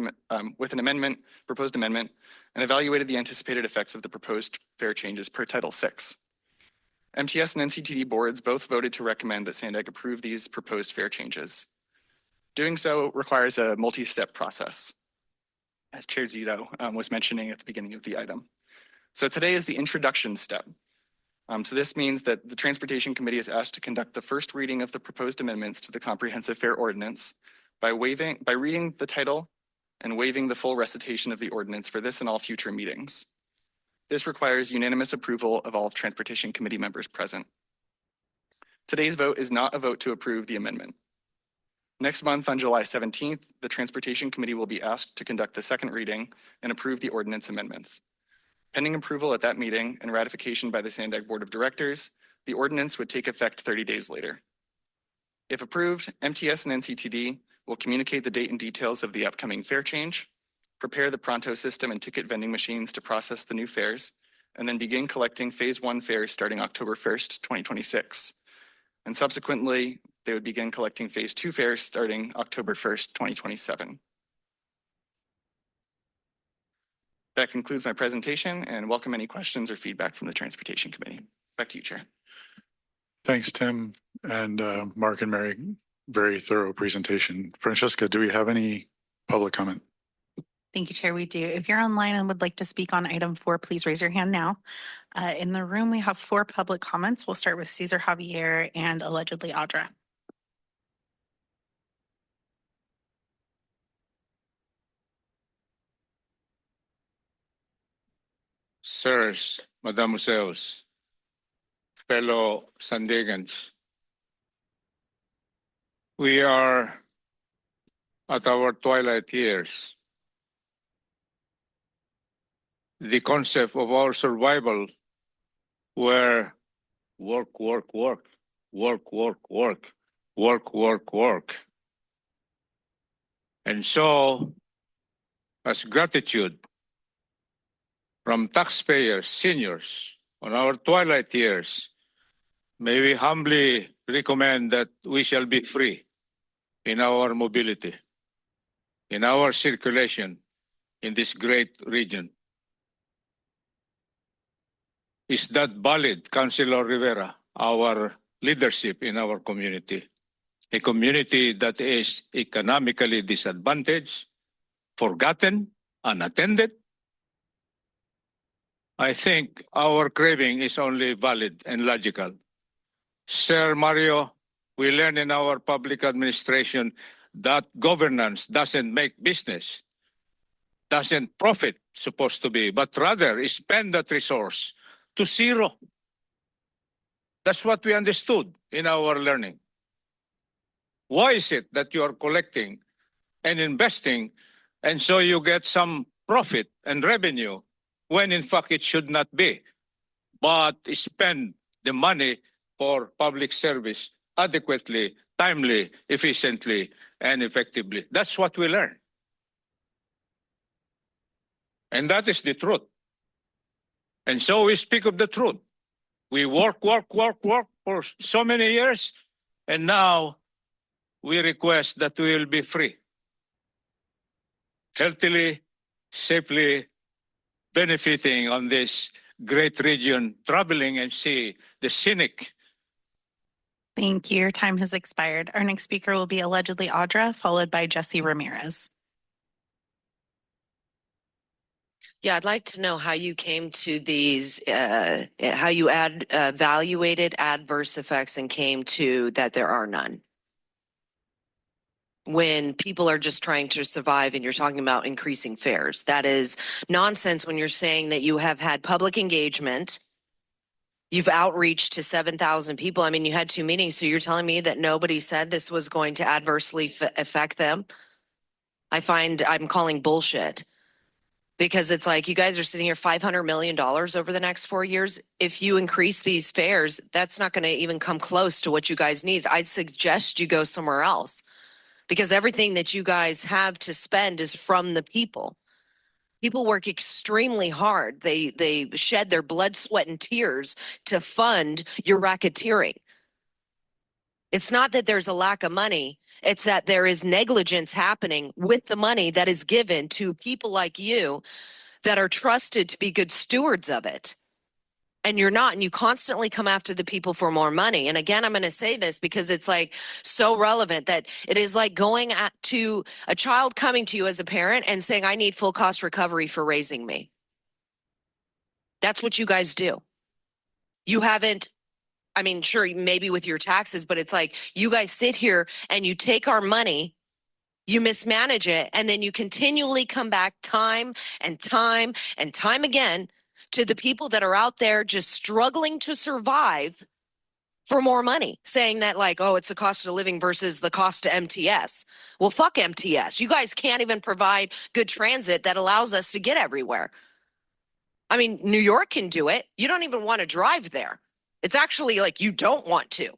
with an proposed amendment, and evaluated the anticipated effects of the proposed fare changes per Title VI. MTS and NCTD boards both voted to recommend that SANDAG approve these proposed fare changes. Doing so requires a multi-step process, as Chair Zito was mentioning at the beginning of the item. So today is the introduction step. So this means that the Transportation Committee is asked to conduct the first reading of the proposed amendments to the comprehensive fare ordinance by reading the title and waiving the full recitation of the ordinance for this and all future meetings. This requires unanimous approval of all Transportation Committee members present. Today's vote is not a vote to approve the amendment. Next month, on July 17th, the Transportation Committee will be asked to conduct the second reading and approve the ordinance amendments. Pending approval at that meeting and ratification by the SANDAG Board of Directors, the ordinance would take effect 30 days later. If approved, MTS and NCTD will communicate the date and details of the upcoming fare change, prepare the Pronto system and ticket vending machines to process the new fares, and then begin collecting Phase 1 fares starting October 1st, 2026. And subsequently, they would begin collecting Phase 2 fares starting October 1st, 2027. That concludes my presentation and welcome any questions or feedback from the Transportation Committee. Back to you, Chair. Thanks, Tim and Mark and Mary. Very thorough presentation. Francesca, do we have any public comment? Thank you, Chair. We do. If you're online and would like to speak on item 4, please raise your hand now. In the room, we have 4 public comments. We'll start with Cesar Javier and allegedly Audra. Sirs, Madamuseos, fellow Sandagans, we are at our twilight years. The concept of our survival were work, work, work, work, work, work, work, work, work. And so as gratitude from taxpayers, seniors, on our twilight years, may we humbly recommend that we shall be free in our mobility, in our circulation in this great region. Is that valid, Councilor Rivera, our leadership in our community? A community that is economically disadvantaged, forgotten, unattended? I think our craving is only valid and logical. Sir Mario, we learn in our public administration that governance doesn't make business, doesn't profit, supposed to be, but rather spend that resource to zero. That's what we understood in our learning. Why is it that you are collecting and investing and so you get some profit and revenue when in fact it should not be, but spend the money for public service adequately, timely, efficiently, and effectively? That's what we learn. And that is the truth. And so we speak of the truth. We work for so many years, and now we request that we will be free, healthily, safely, benefiting on this great region, traveling and see the scenic. Thank you. Your time has expired. Our next speaker will be allegedly Audra, followed by Jesse Ramirez. Yeah, I'd like to know how you came to these, how you evaluated adverse effects and came to that there are none. When people are just trying to survive and you're talking about increasing fares. That is nonsense when you're saying that you have had public engagement. You've outreached to 7,000 people. I mean, you had 2 meetings, so you're telling me that nobody said this was going to adversely affect them? I'm calling bullshit. Because it's like you guys are sitting here $500 million over the next 4 years. If you increase these fares, that's not going to even come close to what you guys need. I'd suggest you go somewhere else because everything that you guys have to spend is from the people. People work extremely hard. They shed their blood, sweat, and tears to fund your racketeering. It's not that there's a lack of money. It's that there is negligence happening with the money that is given to people like you that are trusted to be good stewards of it. And you're not, and you constantly come after the people for more money. And again, I'm going to say this because it's like so relevant that it is like going to a child coming to you as a parent and saying, I need full cost recovery for raising me. That's what you guys do. You haven't, I mean, sure, maybe with your taxes, but it's like you guys sit here and you take our money, you mismanage it, and then you continually come back time and time and time again to the people that are out there just struggling to survive for more money, saying that like, oh, it's the cost of living versus the cost to MTS. Well, fuck MTS. You guys can't even provide good transit that allows us to get everywhere. I mean, New York can do it. You don't even want to drive there. It's actually like you don't want to.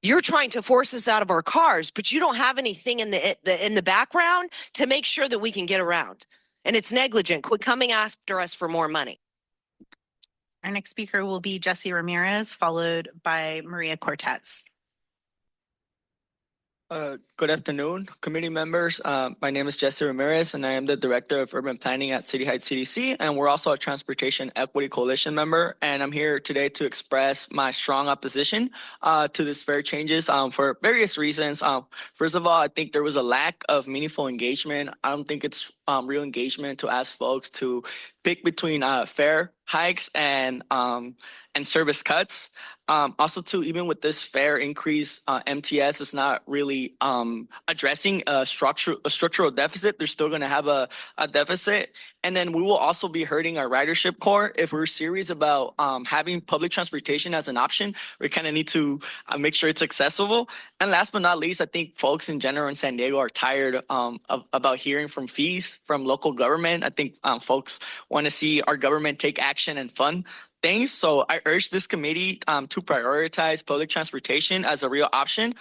You're trying to force us out of our cars, but you don't have anything in the background to make sure that we can get around. And it's negligent. Quit coming after us for more money. Our next speaker will be Jesse Ramirez, followed by Maria Cortez. Good afternoon, committee members. My name is Jesse Ramirez, and I am the Director of Urban Planning at City Heights CDC, and we're also a Transportation Equity Coalition member. And I'm here today to express my strong opposition to this fare changes for various reasons. First of all, I think there was a lack of meaningful engagement. I don't think it's real engagement to ask folks to pick between fare hikes and service cuts. Also, too, even with this fare increase, MTS is not really addressing a structural deficit. They're still going to have a deficit. And then we will also be hurting our ridership core. If we're serious about having public transportation as an option, we kind of need to make sure it's accessible. And last but not least, I think folks in general in San Diego are tired about hearing from fees from local government. I think folks want to see our government take action and fund things. So I urge this committee to prioritize public transportation as a real option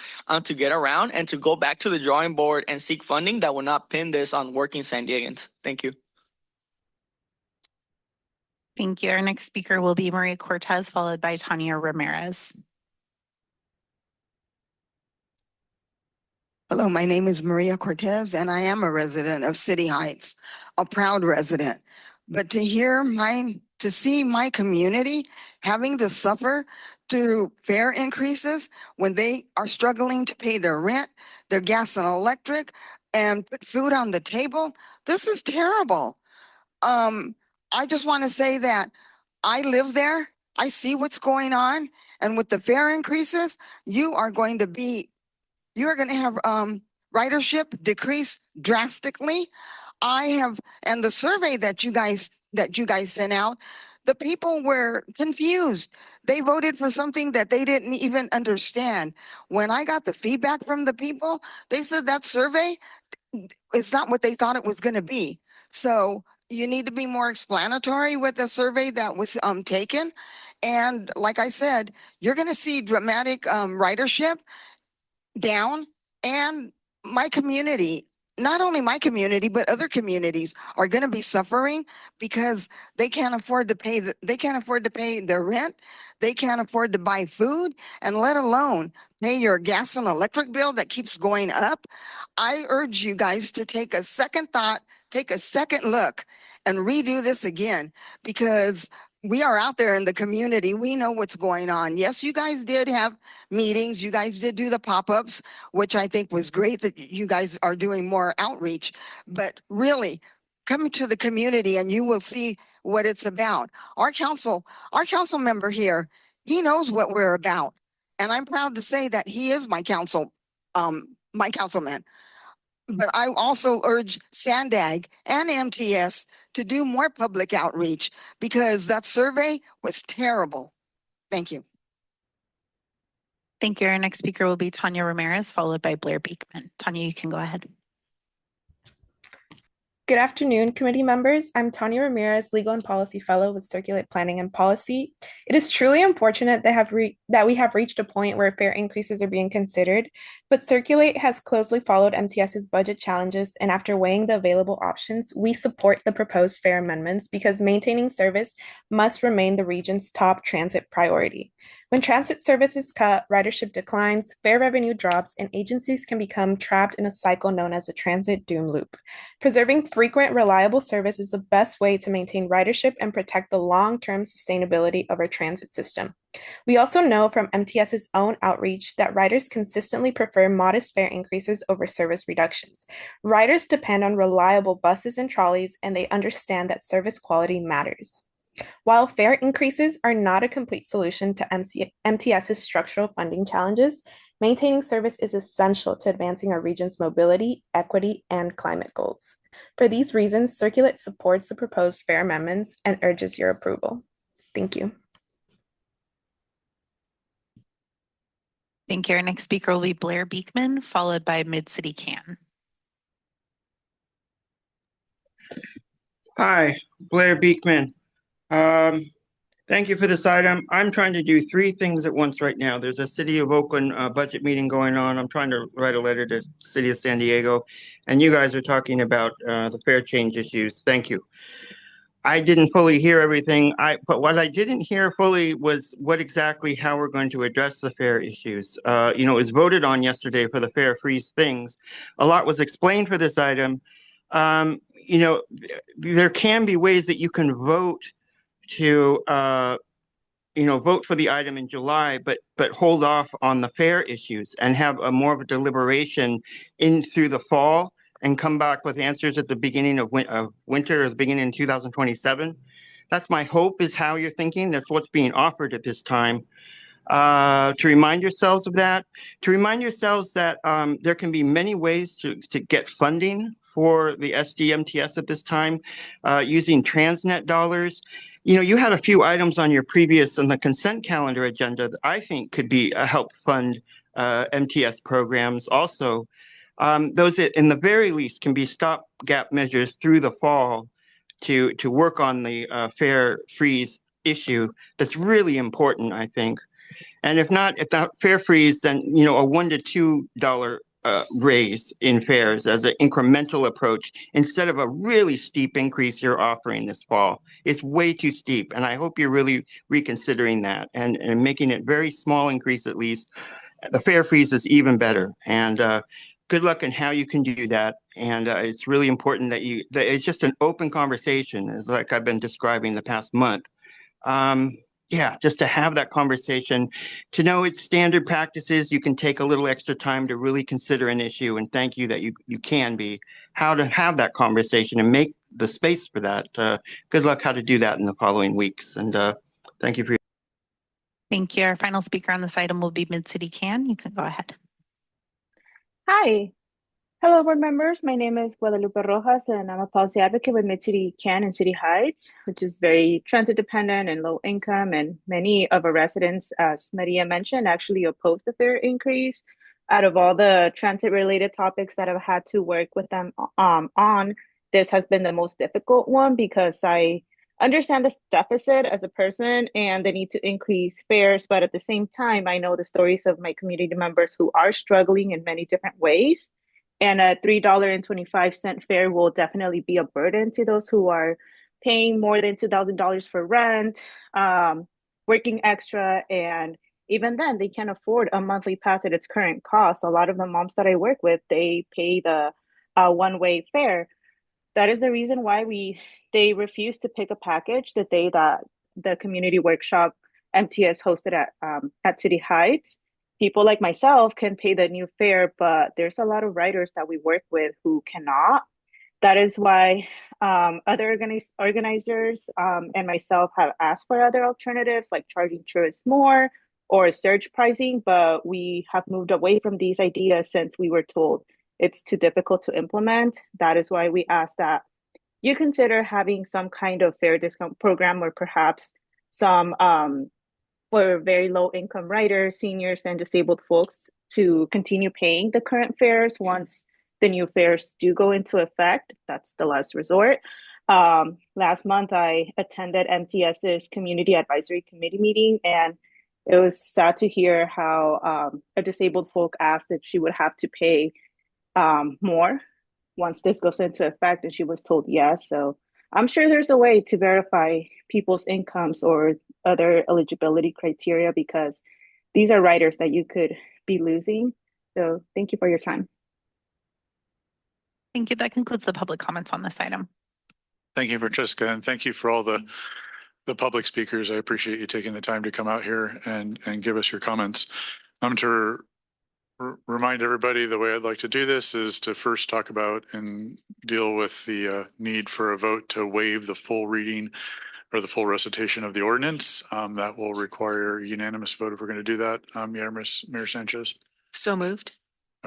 to get around and to go back to the drawing board and seek funding that will not pin this on working San Diegans. Thank you. Thank you. Our next speaker will be Maria Cortez, followed by Tanya Ramirez. Hello, my name is Maria Cortez, and I am a resident of City Heights, a proud resident. But to see my community having to suffer through fare increases when they are struggling to pay their rent, their gas and electric, and put food on the table, this is terrible. I just want to say that I live there. I see what's going on, and with the fare increases, you are going to have ridership decrease drastically. And the survey that you guys sent out, the people were confused. They voted for something that they didn't even understand. When I got the feedback from the people, they said that survey is not what they thought it was going to be. So you need to be more explanatory with the survey that was taken. And like I said, you're going to see dramatic ridership down, and my community, not only my community, but other communities are going to be suffering because they can't afford to pay their rent. They can't afford to buy food, and let alone pay your gas and electric bill that keeps going up. I urge you guys to take a second thought, take a second look, and redo this again, because we are out there in the community. We know what's going on. Yes, you guys did have meetings. You guys did do the pop-ups, which I think was great that you guys are doing more outreach. But really, come to the community and you will see what it's about. Our council member here, he knows what we're about. And I'm proud to say that he is my councilman. But I also urge SANDAG and MTS to do more public outreach because that survey was terrible. Thank you. Thank you. Our next speaker will be Tanya Ramirez, followed by Blair Beekman. Tanya, you can go ahead. Good afternoon, committee members. I'm Tanya Ramirez, Legal and Policy Fellow with Circulate Planning and Policy. It is truly unfortunate that we have reached a point where fare increases are being considered, but Circulate has closely followed MTS's budget challenges, and after weighing the available options, we support the proposed fare amendments because maintaining service must remain the region's top transit priority. When transit service is cut, ridership declines, fare revenue drops, and agencies can become trapped in a cycle known as the transit doom loop. Preserving frequent, reliable service is the best way to maintain ridership and protect the long-term sustainability of our transit system. We also know from MTS's own outreach that riders consistently prefer modest fare increases over service reductions. Riders depend on reliable buses and trolleys, and they understand that service quality matters. While fare increases are not a complete solution to MTS's structural funding challenges, maintaining service is essential to advancing our region's mobility, equity, and climate goals. For these reasons, Circulate supports the proposed fare amendments and urges your approval. Thank you. Thank you. Our next speaker will be Blair Beekman, followed by Mid-City Can. Hi, Blair Beekman. Thank you for this item. I'm trying to do three things at once right now. There's a City of Oakland budget meeting going on. I'm trying to write a letter to City of San Diego, and you guys are talking about the fare change issues. Thank you. I didn't fully hear everything, but what I didn't hear fully was how we're going to address the fare issues. It was voted on yesterday for the fare freeze things. A lot was explained for this item. There can be ways that you can vote to vote for the item in July, but hold off on the fare issues and have a more of a deliberation through the fall and come back with answers at the beginning of winter or the beginning in 2027. That's my hope is how you're thinking. That's what's being offered at this time. To remind yourselves of that, there can be many ways to get funding for the SDMTS at this time, using Transnet dollars. You had a few items on your on the consent calendar agenda that I think could be help fund MTS programs also. Those in the very least can be stopgap measures through the fall to work on the fare freeze issue that's really important, I think. And if not, if the fare freeze, then, you know, a $1 to $2 raise in fares as an incremental approach instead of a really steep increase you're offering this fall. It's way too steep. And I hope you're really reconsidering that and making it very small increase at least. The fare freeze is even better. And good luck in how you can do that. And it's really important that it's just an open conversation, as like I've been describing the past month. Yeah, just to have that conversation, to know its standard practices, you can take a little extra time to really consider an issue, and thank you that you can be, how to have that conversation and make the space for that. Good luck how to do that in the following weeks, and thank you for your Thank you. Our final speaker on this item will be Mid-City Can. You can go ahead. Hi. Hello, board members. My name is Guadalupe Rojas, and I'm a policy advocate with Mid-City Can and City Heights, which is very transit dependent and low income. And many of our residents, as Maria mentioned, actually oppose the fare increase. Out of all the transit related topics that I've had to work with them on, this has been the most difficult one because I understand the deficit as a person and the need to increase fares. But at the same time, I know the stories of my community members who are struggling in many different ways. And a $3.25 fare will definitely be a burden to those who are paying more than $2,000 for rent, working extra, and even then they can't afford a monthly pass at its current cost. A lot of the moms that I work with, they pay the one-way fare. That is the reason why they refuse to pick a package the day that the community workshop MTS hosted at City Heights. People like myself can pay the new fare, but there's a lot of riders that we work with who cannot. That is why other organizers and myself have asked for other alternatives like charging tourists more or surge pricing, but we have moved away from these ideas since we were told it's too difficult to implement. That is why we asked that you consider having some kind of fare discount program or perhaps some for very low income riders, seniors, and disabled folks to continue paying the current fares once the new fares do go into effect. That's the last resort. Last month, I attended MTS's Community Advisory Committee meeting, and it was sad to hear how a disabled folk asked if she would have to pay more once this goes into effect, and she was told yes. So I'm sure there's a way to verify people's incomes or other eligibility criteria because these are riders that you could be losing. So thank you for your time. Thank you. That concludes the public comments on this item. Thank you, Francesca, and thank you for all the public speakers. I appreciate you taking the time to come out here and give us your comments. To remind everybody, the way I'd like to do this is to first talk about and deal with the need for a vote to waive the full reading or the full recitation of the ordinance. That will require a unanimous vote if we're going to do that. Mayor Sanchez. So moved.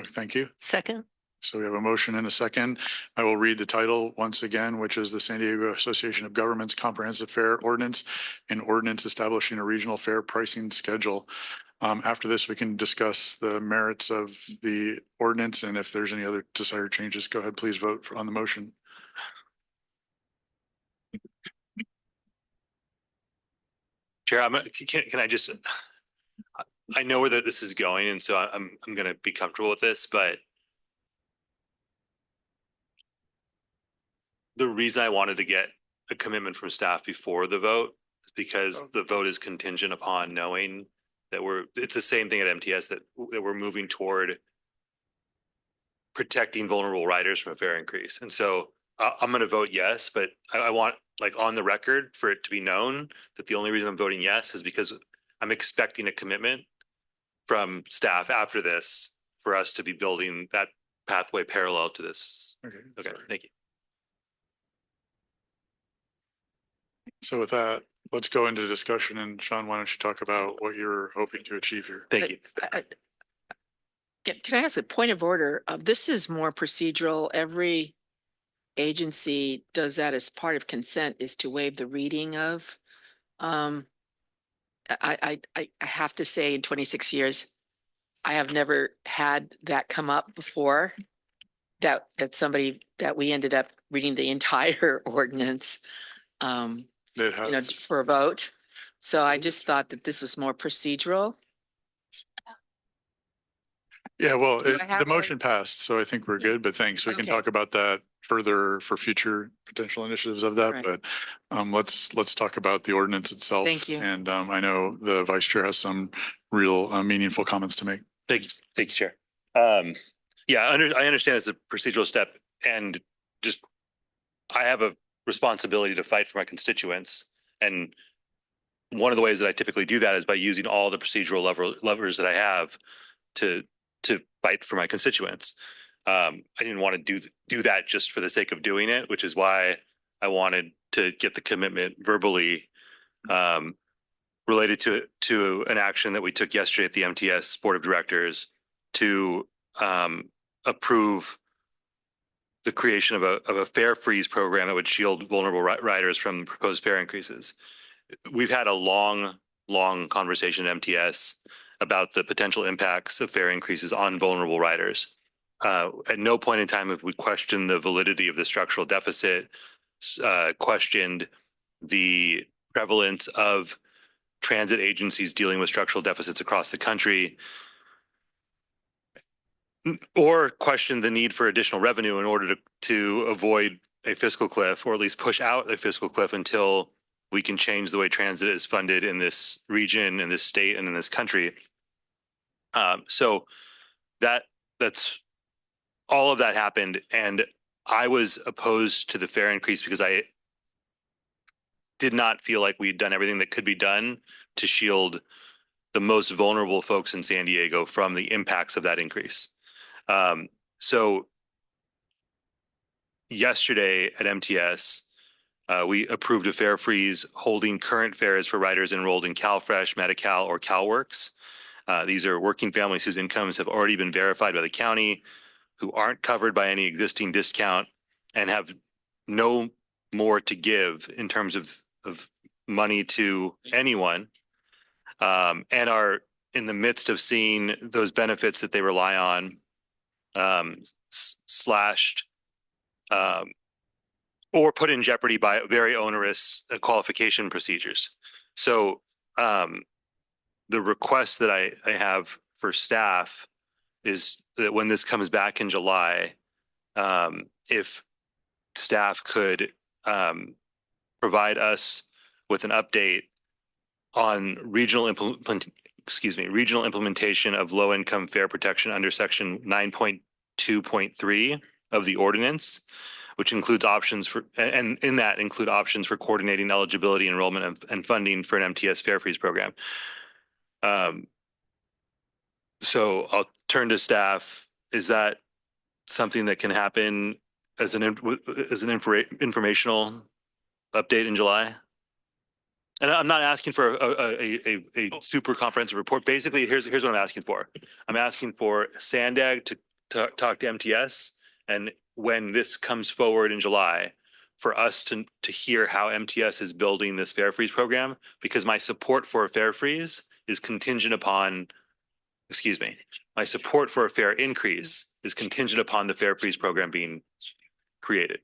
Thank you. Second. So we have a motion and a second. I will read the title once again, which is the San Diego Association of Governments Comprehensive Fare Ordinance and Ordinance Establishing a Regional Fare Pricing Schedule. After this, we can discuss the merits of the ordinance, and if there's any other desired changes, go ahead, please vote on the motion. Chair, can I just, I know where that this is going, and so I'm going to be comfortable with this, but the reason I wanted to get a commitment from staff before the vote is because the vote is contingent upon knowing that it's the same thing at MTS that we're moving toward protecting vulnerable riders from a fare increase. And so I'm going to vote yes, but I want like on the record for it to be known that the only reason I'm voting yes is because I'm expecting a commitment from staff after this for us to be building that pathway parallel to this. Okay, thank you. So with that, let's go into discussion, and Sean, why don't you talk about what you're hoping to achieve here? Thank you. Can I ask a point of order? This is more procedural. Every agency does that as part of consent, is to waive the reading of. I have to say, in 26 years, I have never had that come up before. That we ended up reading the entire ordinance. For a vote. So I just thought that this was more procedural. Yeah, well, Do I have the a- motion passed, so I think we're good, but thanks. We can Okay. talk about that further for future potential initiatives of that, Right. but let's talk about the ordinance itself. Thank you. And I know the vice chair has some real meaningful comments to make. Thank you, Chair. Yeah, I understand it's a procedural step, and just I have a responsibility to fight for my constituents, and one of the ways that I typically do that is by using all the procedural levers that I have to fight for my constituents. I didn't want to do that just for the sake of doing it, which is why I wanted to get the commitment verbally related to an action that we took yesterday at the MTS Board of Directors to approve the creation of a fare freeze program that would shield vulnerable riders from proposed fare increases. We've had a long conversation at MTS about the potential impacts of fare increases on vulnerable riders. At no point in time have we questioned the validity of the structural deficit, questioned the prevalence of transit agencies dealing with structural deficits across the country, or question the need for additional revenue in order to avoid a fiscal cliff, or at least push out a fiscal cliff until we can change the way transit is funded in this region, in this state, and in this country. So that's all of that happened, and I was opposed to the fare increase because I did not feel like we'd done everything that could be done to shield the most vulnerable folks in San Diego from the impacts of that increase. So yesterday at MTS, we approved a fare freeze holding current fares for riders enrolled in CalFresh, Medi-Cal, or CalWorks. These are working families whose incomes have already been verified by the county, who aren't covered by any existing discount, and have no more to give in terms of money to anyone, and are in the midst of seeing those benefits that they rely on slashed or put in jeopardy by very onerous qualification procedures. So the request that I have for staff is that when this comes back in July, if staff could provide us with an update on regional implementation of low-income fare protection under section 9.2.3 of the ordinance, which includes options for, and in that include options for coordinating eligibility, enrollment, and funding for an MTS fare freeze program. So I'll turn to staff. Is that something that can happen as an informational update in July? And I'm not asking for a super comprehensive report. Basically, here's what I'm asking for. I'm asking for SANDAG to talk to MTS, and when this comes forward in July, for us to hear how MTS is building this fare freeze program, because my support for a fare freeze is contingent upon, my support for a fare increase is contingent upon the fare freeze program being created.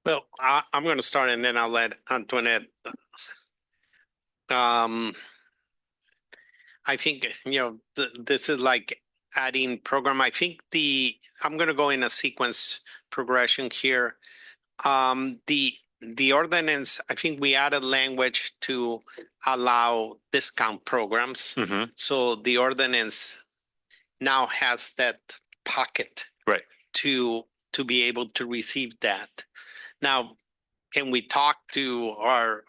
Well, I'm going to start and then I'll let Antoinette. I think, this is like adding program. I think I'm going to go in a sequence progression here. The ordinance, I think we added language to allow discount programs. So the ordinance now has that pocket, right, to be able to receive that. Now, can we talk to our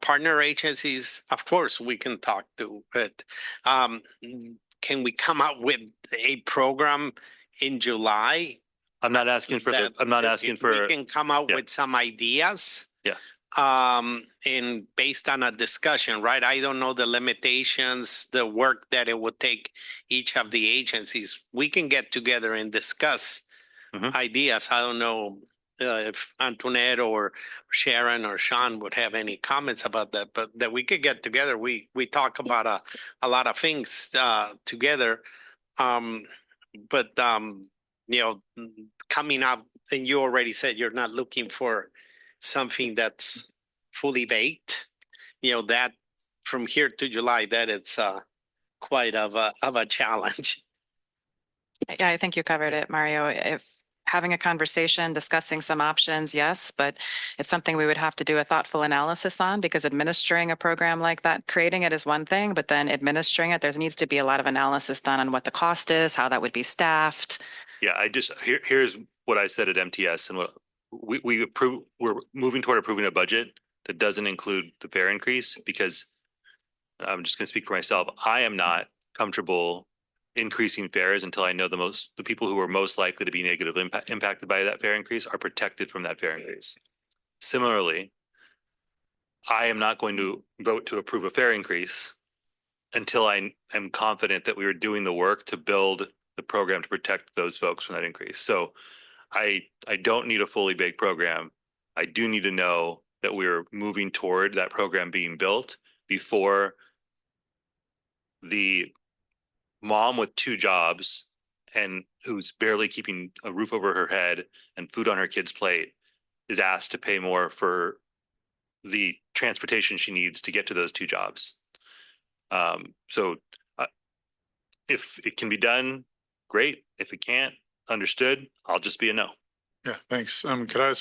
partner agencies? Of course, we can talk to, but can we come up with a program in July? I'm not asking for that I'm not asking for. We can come out with some ideas. Yeah. And based on a discussion, right? I don't know the limitations, the work that it would take each of the agencies. We can get together and discuss ideas. I don't know if Antoinette or Sharon or Sean would have any comments about that, but that we could get together. We talk about a lot of things together. But coming up, and you already said you're not looking for something that's fully baked. That from here to July, that it's quite of a challenge. Yeah, I think you covered it, Mario. If having a conversation, discussing some options, yes, but it's something we would have to do a thoughtful analysis on, because administering a program like that, creating it is one thing, but then administering it, there needs to be a lot of analysis done on what the cost is, how that would be staffed. Yeah, here's what I said at MTS, and what we're moving toward approving a budget that doesn't include the fare increase, because I'm just going to speak for myself. I am not comfortable increasing fares until I know the people who are most likely to be negatively impacted by that fare increase are protected from that fare increase. Similarly, I am not going to vote to approve a fare increase until I am confident that we are doing the work to build the program to protect those folks from that increase. So I don't need a fully baked program. I do need to know that we're moving toward that program being built before the mom with 2 jobs and who's barely keeping a roof over her head and food on her kid's plate is asked to pay more for the transportation she needs to get to those 2 jobs. So if it can be done, great. If it can't, understood. I'll just be a no. Yeah, thanks. Could I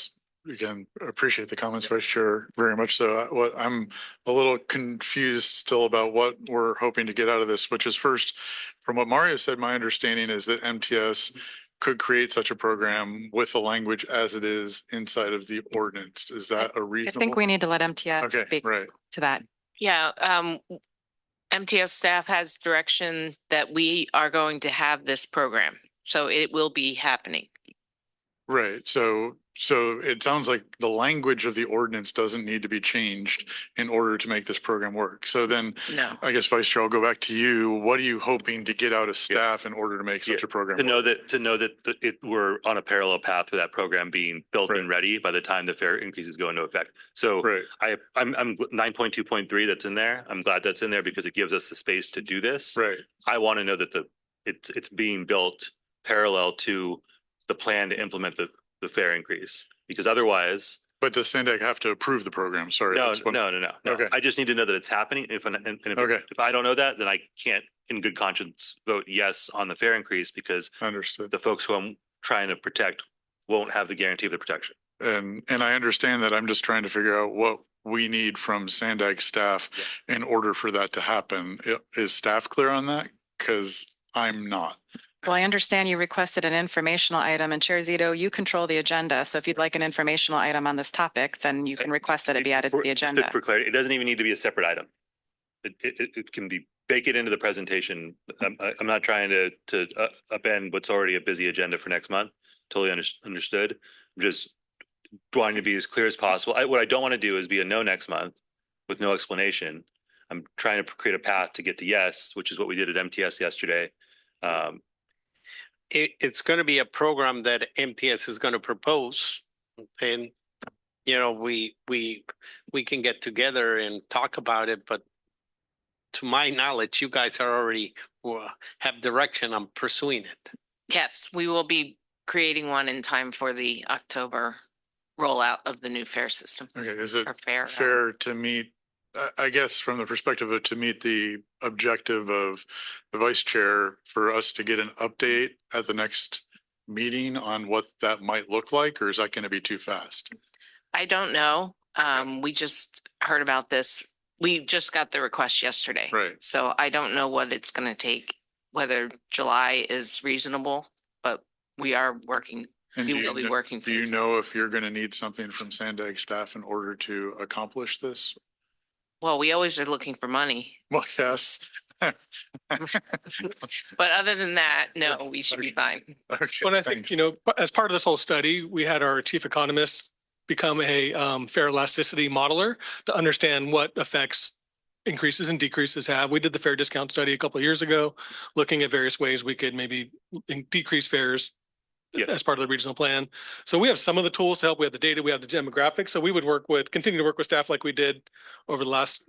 again appreciate the comments, Vice Chair, very much so. What I'm a little confused still about what we're hoping to get out of this, which is first, from what Mario said, my understanding is that MTS could create such a program with the language as it is inside of the ordinance. Is that a reasonable? I think we need to let MTS speak to that. Yeah, MTS staff has direction that we are going to have this program, so it will be happening. Right. So it sounds like the language of the ordinance doesn't need to be changed in order to make this program work. So then, No. I guess, Vice Chair, I'll go back to you. What are you hoping to get out of staff in order to make such a program To know work? that we're on a parallel path for that program being built and ready by the time the fare increases go into effect. So I'm 9.2.3 that's in there. I'm glad that's in there because it gives us the space to do this. Right. I want to know that it's being built parallel to the plan to implement the fare increase, because otherwise. But does SANDAG have to approve the program? Sorry. No. Okay. I just need to know that it's happening. If I don't know that, then I can't in good conscience vote yes on the fare increase, because understood, the folks who I'm trying to protect won't have the guarantee of the protection. And I understand that. I'm just trying to figure out what we need from SANDAG staff in order for that to happen. Is staff clear on that? Because I'm not. Well, I understand you requested an informational item, and Chair Zito, you control the agenda. So if you'd like an informational item on this topic, then you can request that it be added to the agenda. For clarity, it doesn't even need to be a separate item. It can be bake it into the presentation. I'm not trying to upend what's already a busy agenda for next month. Totally understood. I'm just wanting to be as clear as possible. What I don't want to do is be a no next month with no explanation. I'm trying to create a path to get to yes, which is what we did at MTS yesterday. It's going to be a program that MTS is going to propose, and we can get together and talk about it. But to my knowledge, you guys are already have direction on pursuing it. Yes, we will be creating one in time for the October rollout of the new fare system. Okay, is it fair to meet? I guess from the perspective of to meet the objective of the Vice Chair, for us to get an update at the next meeting on what that might look like, or is that going to be too fast? I don't know. We just heard about this. We just got the request yesterday. Right. So I don't know what it's going to take, whether July is reasonable, but we are working. We will be working. Do you know if you're going to need something from SANDAG staff in order to accomplish this? Well, we always are looking for money. Well, yes. But other than that, no, we should be fine. Okay, well, I think, as part of this whole study, we had our chief economist become a fare elasticity modeler to understand what effects increases and decreases have. We did the fare discount study a couple of years ago, looking at various ways we could maybe decrease fares as part of the regional plan. So we have some of the tools to help. We have the data, we have the demographics. So we would continue to work with staff like we did over the last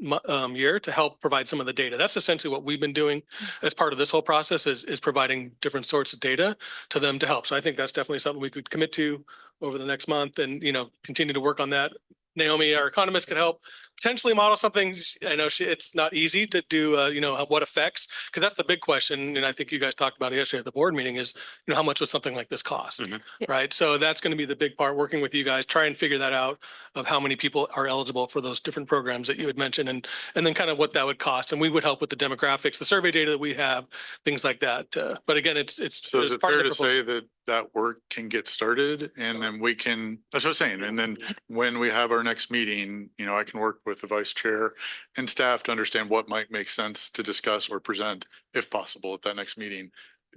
year to help provide some of the data. That's essentially what we've been doing as part of this whole process is providing different sorts of data to them to help. So I think that's definitely something we could commit to over the next month and, continue to work on that Naomi, our economist, could help potentially model something. I know it's not easy to do, what effects, because that's the big question. And I think you guys talked about it yesterday at the board meeting is, how much would something like this cost? Right. So that's going to be the big part, working with you guys, try and figure that out of how many people are eligible for those different programs that you had mentioned, and then kind of what that would cost. And we would help with the demographics, the survey data that we have, things like that. But again, it's So is it part of fair the to say that that work can get started and then we can, that's what I'm saying. And then when we have our next meeting, I can work with the vice chair and staff to understand what might make sense to discuss or present, if possible, at that next meeting.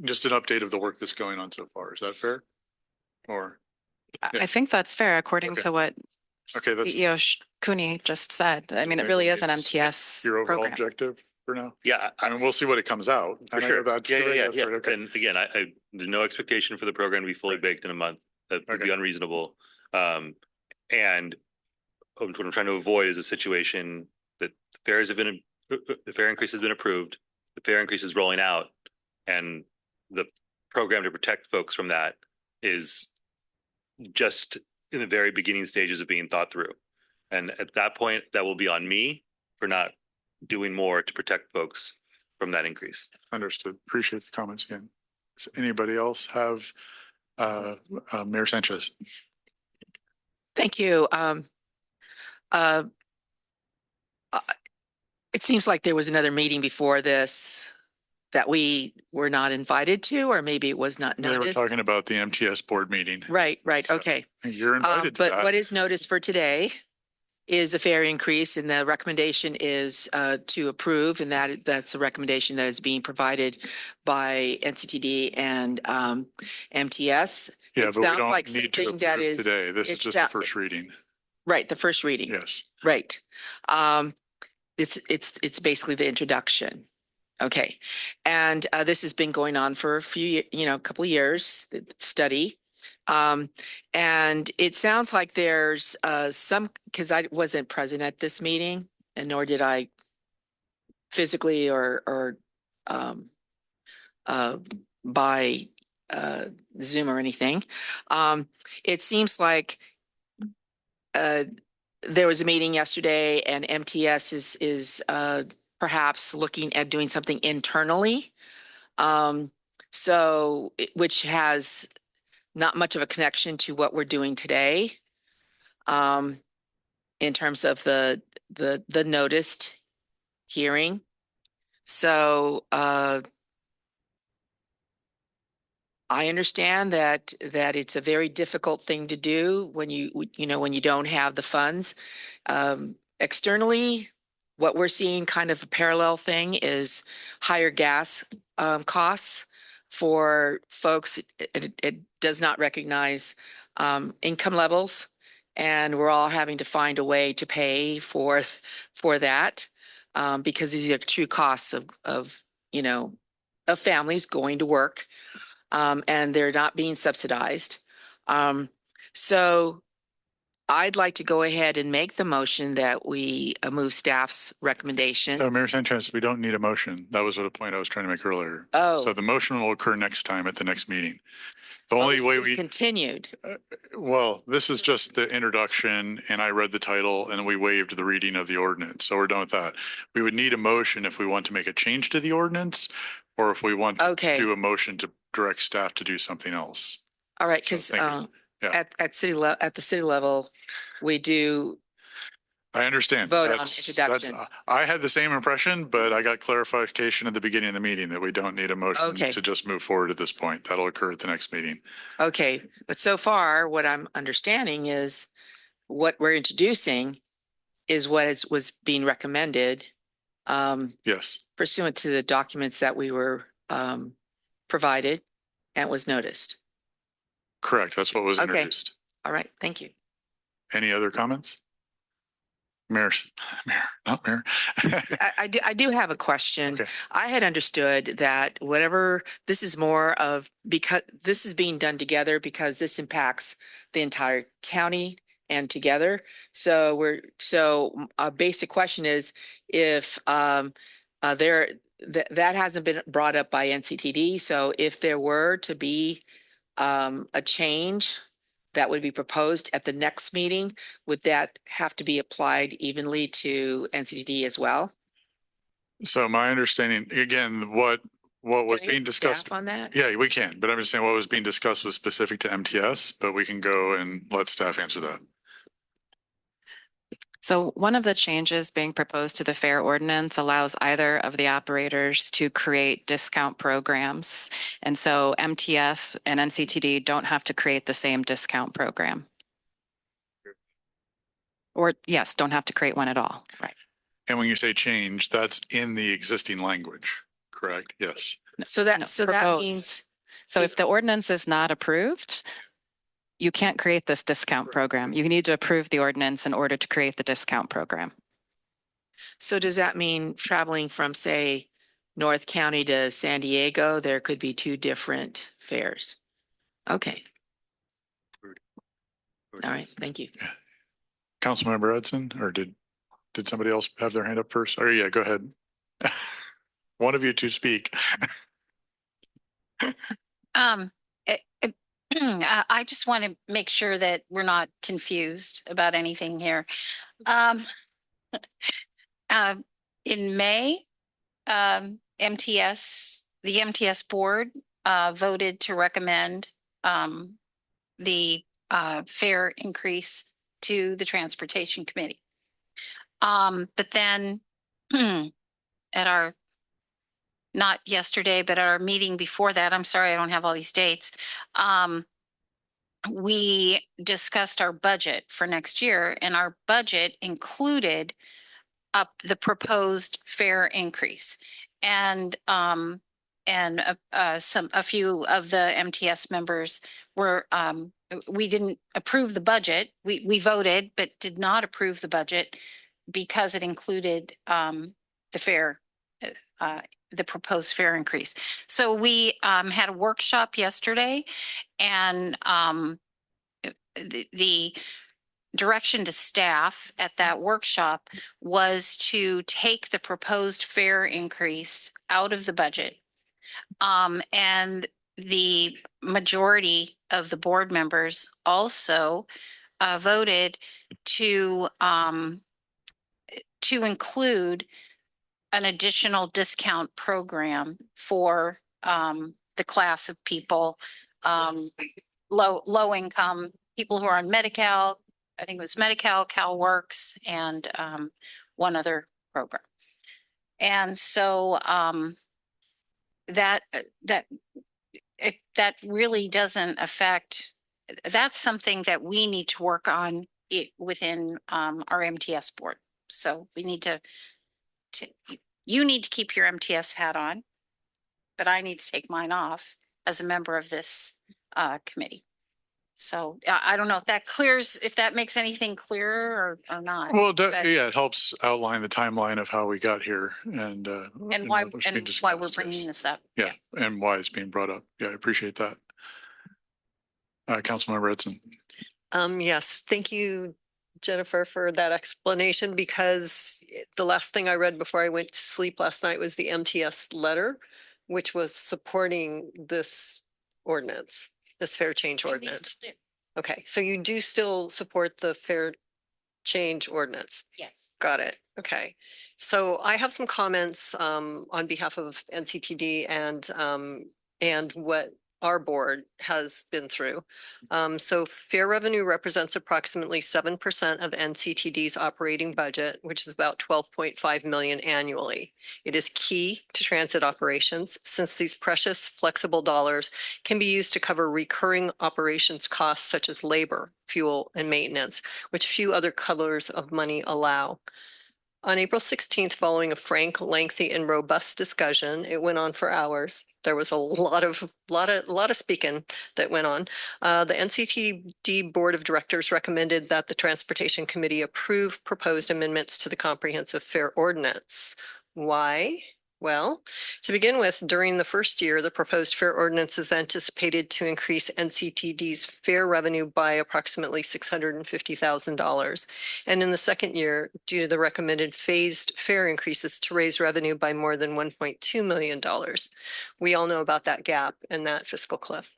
Just an update of the work that's going on so far. Is that fair? Or? I think that's fair according to what Okay, that's CEO Cooney just said. I mean, it really is an MTS your overall program. objective for now. Yeah, I mean, we'll see what it comes out. for And I know sure. that's Yeah, the way yeah, that's yeah. right. Okay. And again, there's no expectation for the program to be fully baked in a month. That would be unreasonable. And what I'm trying to avoid is a situation that the fare increase has been approved, the fare increase is rolling out, and the program to protect folks from that is just in the very beginning stages of being thought through. And at that point, that will be on me for not doing more to protect folks from that increase. Understood. Appreciate the comments again. Does anybody else have, Mayor Sanchez? Thank you. It seems like there was another meeting before this that we were not invited to, or maybe it was not They were noticed. talking about the MTS board meeting. Right, So, okay. You're invited to But that. what is noticed for today is a fare increase, and the recommendation is to approve, and that's a recommendation that is being provided by NCTD and MTS. Yeah, It but we sounds don't like need to something that approve is- today. This is it's just the that- first reading. Right, the first reading. Yes. Right. It's basically the introduction. Okay. And this has been going on for a couple of years, the study. And it sounds like there's some, because I wasn't present at this meeting, and nor did I physically or by Zoom or anything. It seems like there was a meeting yesterday, and MTS is perhaps looking at doing something internally. Which has not much of a connection to what we're doing today. In terms of the noticed hearing. So I understand that it's a very difficult thing to do when you don't have the funds. Externally, what we're seeing, kind of a parallel thing, is higher gas costs for folks. It does not recognize income levels, and we're all having to find a way to pay for that because these are true costs of families going to work. And they're not being subsidized. So I'd like to go ahead and make the motion that we move staff's recommendation. So Mayor Sanchez, we don't need a motion. That was what a point I was trying to make earlier. Oh. So the motion will occur next time at the next meeting. The only way we continued. Well, this is just the introduction, and I read the title, and we waived the reading of the ordinance. So we're done with that. We would need a motion if we want to make a change to the ordinance, or if we want to do a motion to direct staff to do something else. All right, because at the city level, we do. I understand. Vote on introduction. I had the same impression, but I got clarification at the beginning of the meeting that we don't need a motion to just move forward at this point. That'll occur at the next meeting. Okay, but so far, what I'm understanding is what we're introducing is what was being recommended. Yes. Pursuant to the documents that we were provided and was noticed. Correct. That's what was introduced. All right. Thank you. Any other comments? Mayor, not Mayor. I do have a question. Okay. I had understood that whatever this is more of, because this is being done together because this impacts the entire county and together. So a basic question is if that hasn't been brought up by NCTD. So if there were to be a change that would be proposed at the next meeting, would that have to be applied evenly to NCTD as well? So my understanding, again, what was Can I being get discussed. staff on that? Yeah, we can, but I'm just saying what was being discussed was specific to MTS, but we can go and let staff answer that. So one of the changes being proposed to the fare ordinance allows either of the operators to create discount programs. And so MTS and NCTD don't have to create the same discount program. Or yes, don't have to create one at all. Right. And when you say change, that's in the existing language, correct? Yes. So that, No, so that proposed. means, So if the ordinance is not approved, you can't create this discount program. You need to approve the ordinance in order to create the discount program. so does that mean traveling from, say, North County to San Diego, there could be two different fares? Okay. All right, thank you. Councilmember Edson, or did somebody else have their hand up first? Or yeah, go ahead. One of you to speak. I just want to make sure that we're not confused about anything here. In May, the MTS board voted to recommend the fare increase to the Transportation Committee. But then at our, not yesterday, but at our meeting before that, I'm sorry, I don't have all these dates. We discussed our budget for next year, and our budget included up the proposed fare increase. And a few of the MTS members were, we didn't approve the budget. We voted, but did not approve the budget because it included the fare, the proposed fare increase. So we had a workshop yesterday, and the direction to staff at that workshop was to take the proposed fare increase out of the budget. And the majority of the board members also voted to include an additional discount program for the class of people, low income people who are on Medi-Cal. I think it was Medi-Cal, CalWorks, and one other program. And so that really doesn't affect. That's something that we need to work on within our MTS board. So we need to you need to keep your MTS hat on, but I need to take mine off as a member of this committee. So I don't know if that makes anything clearer or not. Well, yeah, it helps outline the timeline of how we got here and why we're bringing this up. Yeah, and why it's being brought up. Yeah, I appreciate that. Councilmember Edson. Yes, thank you, Jennifer, for that explanation, because the last thing I read before I went to sleep last night was the MTS letter, which was supporting this ordinance, this fare change ordinance. Okay, so you do still support the fare change ordinance? Yes. Got it. Okay. So I have some comments on behalf of NCTD and what our board has been through. So fare revenue represents approximately 7% of NCTD's operating budget, which is about 12.5 million annually. It is key to transit operations since these precious flexible dollars can be used to cover recurring operations costs such as labor, fuel, and maintenance, which few other colors of money allow. On April 16th, following a frank, lengthy, and robust discussion, it went on for hours. There was a lot of speaking that went on. The NCTD Board of Directors recommended that the Transportation Committee approve proposed amendments to the Comprehensive Fare Ordinance. Why? Well, to begin with, during the first year, the proposed fare ordinance is anticipated to increase NCTD's fare revenue by approximately $650,000. And in the second year, due to the recommended phased fare increases to raise revenue by more than $1.2 million. We all know about that gap and that fiscal cliff.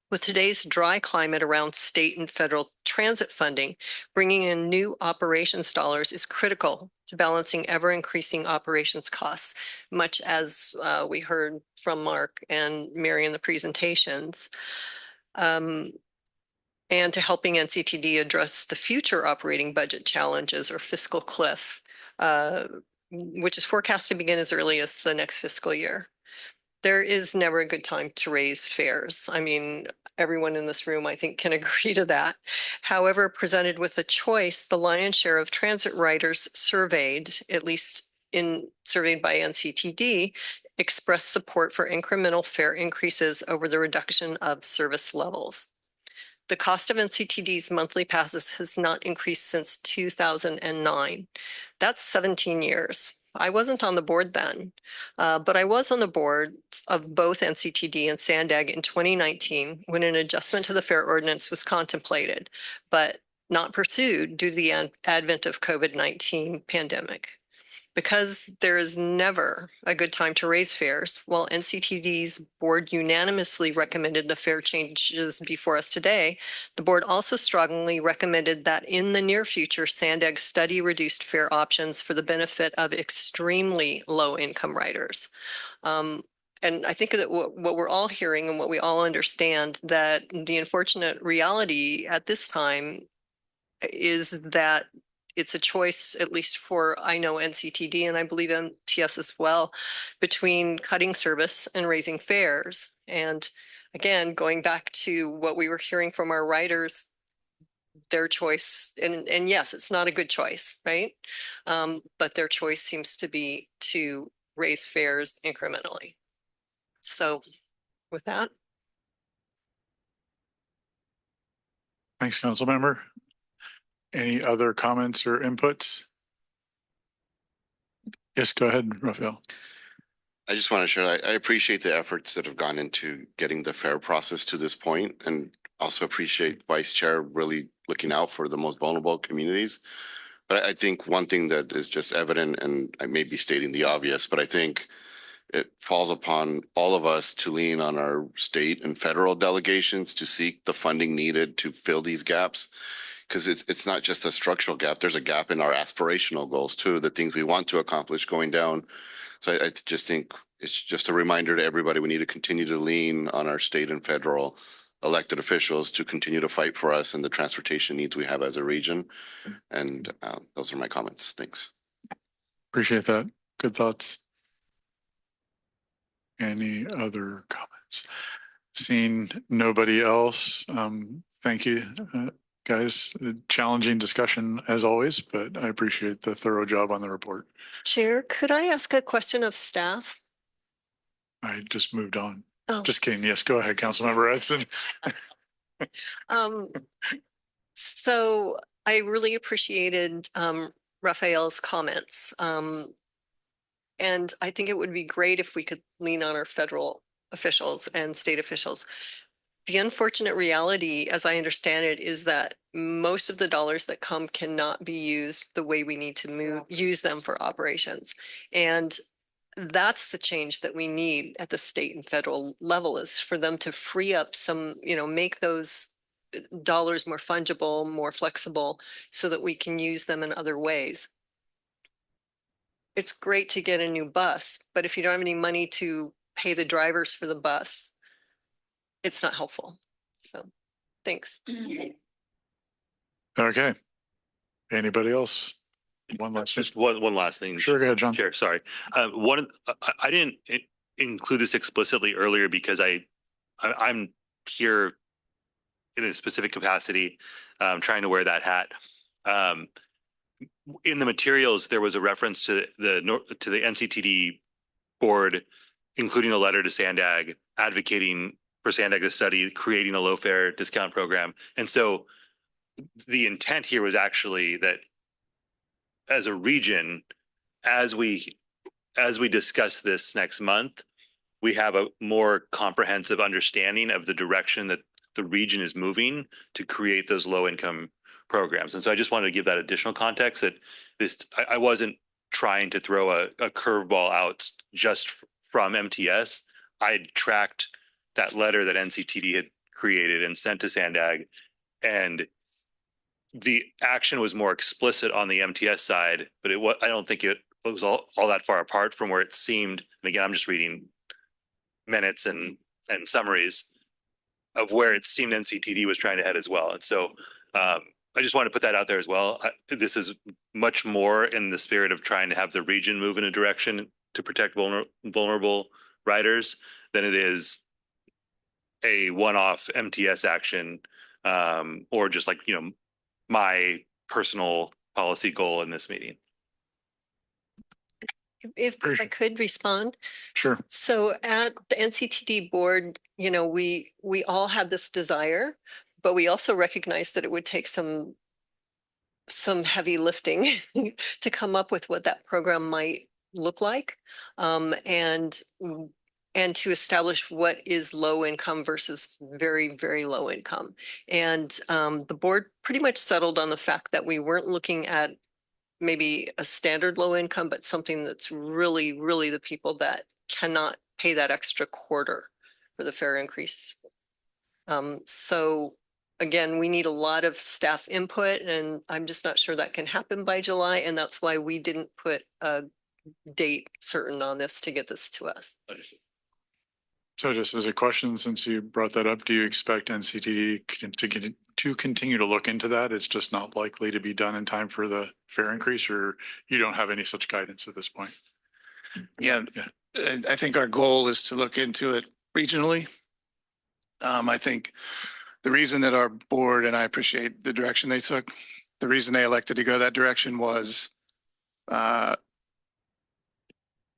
With today's dry climate around state and federal transit funding, bringing in new operations dollars is critical to balancing ever-increasing operations costs, much as we heard from Mark and Mary in the presentations, and to helping NCTD address the future operating budget challenges or fiscal cliff, which is forecast to begin as early as the next fiscal year. There is never a good time to raise fares. I mean, everyone in this room, I think, can agree to that. However, presented with a choice, the lion's share of transit riders surveyed, at least surveyed by NCTD, expressed support for incremental fare increases over the reduction of service levels. The cost of NCTD's monthly passes has not increased since 2009. That's 17 years. I wasn't on the board then, but I was on the board of both NCTD and SANDAG in 2019 when an adjustment to the fare ordinance was contemplated, but not pursued due to the advent of COVID-19 pandemic. Because there is never a good time to raise fares, while NCTD's board unanimously recommended the fare changes before us today, the board also strongly recommended that in the near future, SANDAG study reduced fare options for the benefit of extremely low-income riders. And I think that what we're all hearing and what we all understand, that the unfortunate reality at this time is that it's a choice, at least for, I know, NCTD, and I believe MTS as well, between cutting service and raising fares. And again, going back to what we were hearing from our riders, their choice, and yes, it's not a good choice, right? But their choice seems to be to raise fares incrementally. So with that. Thanks, Council Member. Any other comments or inputs? Yes, go ahead, Raphael. I just want to share, I appreciate the efforts that have gone into getting the fair process to this point, and also appreciate Vice Chair really looking out for the most vulnerable communities. But I think one thing that is just evident, and I may be stating the obvious, but I think it falls upon all of us to lean on our state and federal delegations to seek the funding needed to fill these gaps. Because it's not just a structural gap. There's a gap in our aspirational goals too, the things we want to accomplish going down. So I just think it's just a reminder to everybody, we need to continue to lean on our state and federal elected officials to continue to fight for us and the transportation needs we have as a region. And those are my comments. Thanks. Appreciate that. Good thoughts. Any other comments? Seeing nobody else, thank you. Guys, challenging discussion as always, but I appreciate the thorough job on the report. Chair, could I ask a question of staff? I just moved on. Oh. Just kidding. Yes, go ahead, Councilmember Edson. So I really appreciated Raphael's comments. And I think it would be great if we could lean on our federal officials and state officials. The unfortunate reality, as I understand it, is that most of the dollars that come cannot be used the way we need to use them for operations. And that's the change that we need at the state and federal level, is for them to free up some, make those dollars more fungible, more flexible, so that we can use them in other ways. It's great to get a new bus, but if you don't have any money to pay the drivers for the bus, it's not helpful. So thanks. Okay. Anybody else? Just one last thing. Sure, go ahead, John. Chair, sorry. I didn't include this explicitly earlier because I'm here in a specific capacity, trying to wear that hat. In the materials, there was a reference to the NCTD board, including a letter to SANDAG advocating for SANDAG to study creating a low fare discount program. And so the intent here was actually that as a region, as we discuss this next month, we have a more comprehensive understanding of the direction that the region is moving to create those low income programs. And so I just wanted to give that additional context, that I wasn't trying to throw a curveball out just from MTS. I tracked that letter that NCTD had created and sent to SANDAG, and the action was more explicit on the MTS side, but I don't think it was all that far apart from where it seemed. And again, I'm just reading minutes and summaries of where it seemed NCTD was trying to head as well. And so I just want to put that out there as well. This is much more in the spirit of trying to have the region move in a direction to protect vulnerable riders than it is a one-off MTS action, or just like, my personal policy goal in this meeting. If I could respond. Sure. So at the NCTD board, we all had this desire, but we also recognized that it would take some heavy lifting to come up with what that program might look like, and to establish what is low income versus very, very low income. And the board pretty much settled on the fact that we weren't looking at maybe a standard low income, but something that's really, really the people that cannot pay that extra quarter for the fare increase. So again, we need a lot of staff input, and I'm just not sure that can happen by July. And that's why we didn't put a date certain on this to get this to us. So just as a question, since you brought that up, do you expect NCTD to continue to look into that? It's just not likely to be done in time for the fare increase, or you don't have any such guidance at this point? Yeah, I think our goal is to look into it regionally. I think the reason that our board, and I appreciate the direction they took, the reason they elected to go that direction was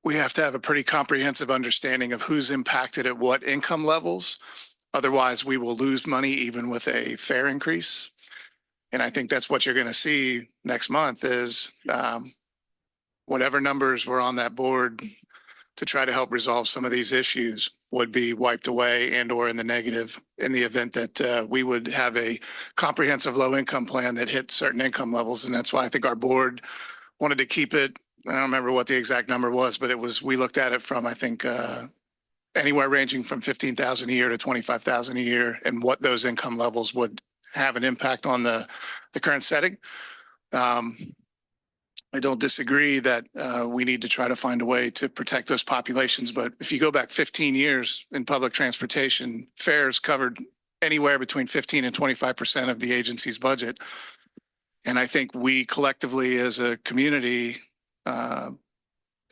we have to have a pretty comprehensive understanding of who's impacted at what income levels. Otherwise, we will lose money even with a fare increase. And I think that's what you're going to see next month is whatever numbers were on that board to try to help resolve some of these issues would be wiped away and or in the negative in the event that we would have a comprehensive low income plan that hit certain income levels. And that's why I think our board wanted to keep it. I don't remember what the exact number was, but we looked at it from, I think, anywhere ranging from 15,000 a year to 25,000 a year, and what those income levels would have an impact on the current setting. I don't disagree that we need to try to find a way to protect those populations. But if you go back 15 years in public transportation, fares covered anywhere between 15 and 25% of the agency's budget. And I think we collectively as a community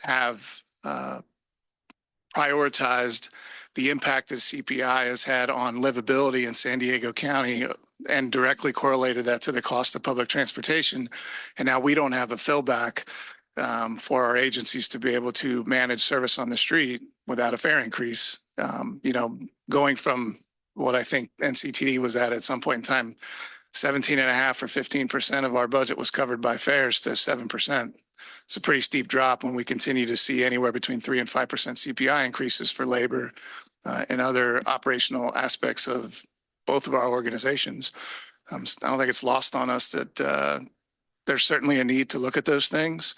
have prioritized the impact that CPI has had on livability in San Diego County and directly correlated that to the cost of public transportation. And now we don't have a fillback for our agencies to be able to manage service on the street without a fare increase. Going from what I think NCTD was at some point in time, 17.5 or 15% of our budget was covered by fares to 7%. It's a pretty steep drop when we continue to see anywhere between 3 and 5% CPI increases for labor and other operational aspects of both of our organizations. I don't think it's lost on us that there's certainly a need to look at those things,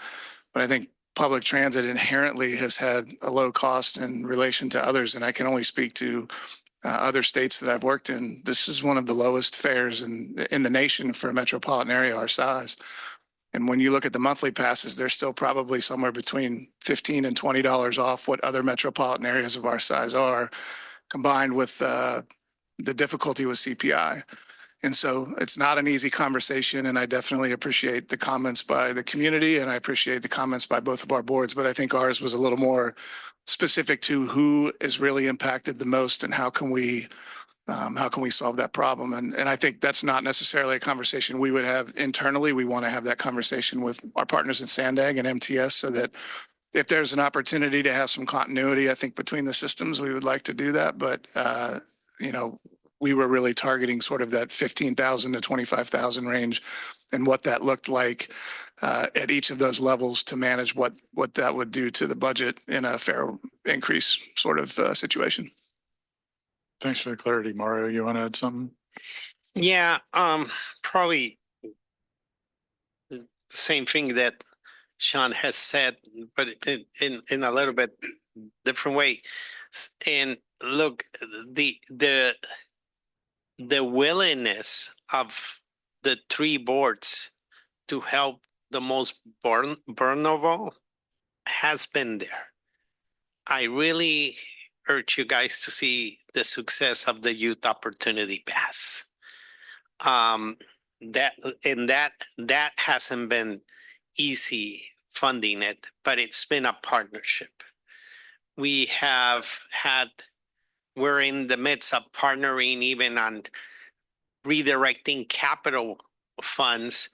but I think public transit inherently has had a low cost in relation to others. And I can only speak to other states that I've worked in. This is one of the lowest fares in the nation for a metropolitan area our size. And when you look at the monthly passes, they're still probably somewhere between $15 and $20 off what other metropolitan areas of our size are, combined with the difficulty with CPI. And so it's not an easy conversation. And I definitely appreciate the comments by the community, and I appreciate the comments by both of our boards. But I think ours was a little more specific to who is really impacted the most and how can we solve that problem? And I think that's not necessarily a conversation we would have internally. We want to have that conversation with our partners in SANDAG and MTS so that if there's an opportunity to have some continuity, I think between the systems, we would like to do that. But, we were really targeting sort of that 15,000 to 25,000 range and what that looked like at each of those levels to manage what that would do to the budget in a fair increase sort of situation. Thanks for the clarity, Mario. You want to add something? Yeah, probably the same thing that Sean has said, but in a little bit different way. And look, the willingness of the three boards to help the most vulnerable has been there. I really urge you guys to see the success of the Youth Opportunity Pass. That hasn't been easy funding it, but it's been a partnership. We're in the midst of partnering even on redirecting capital funds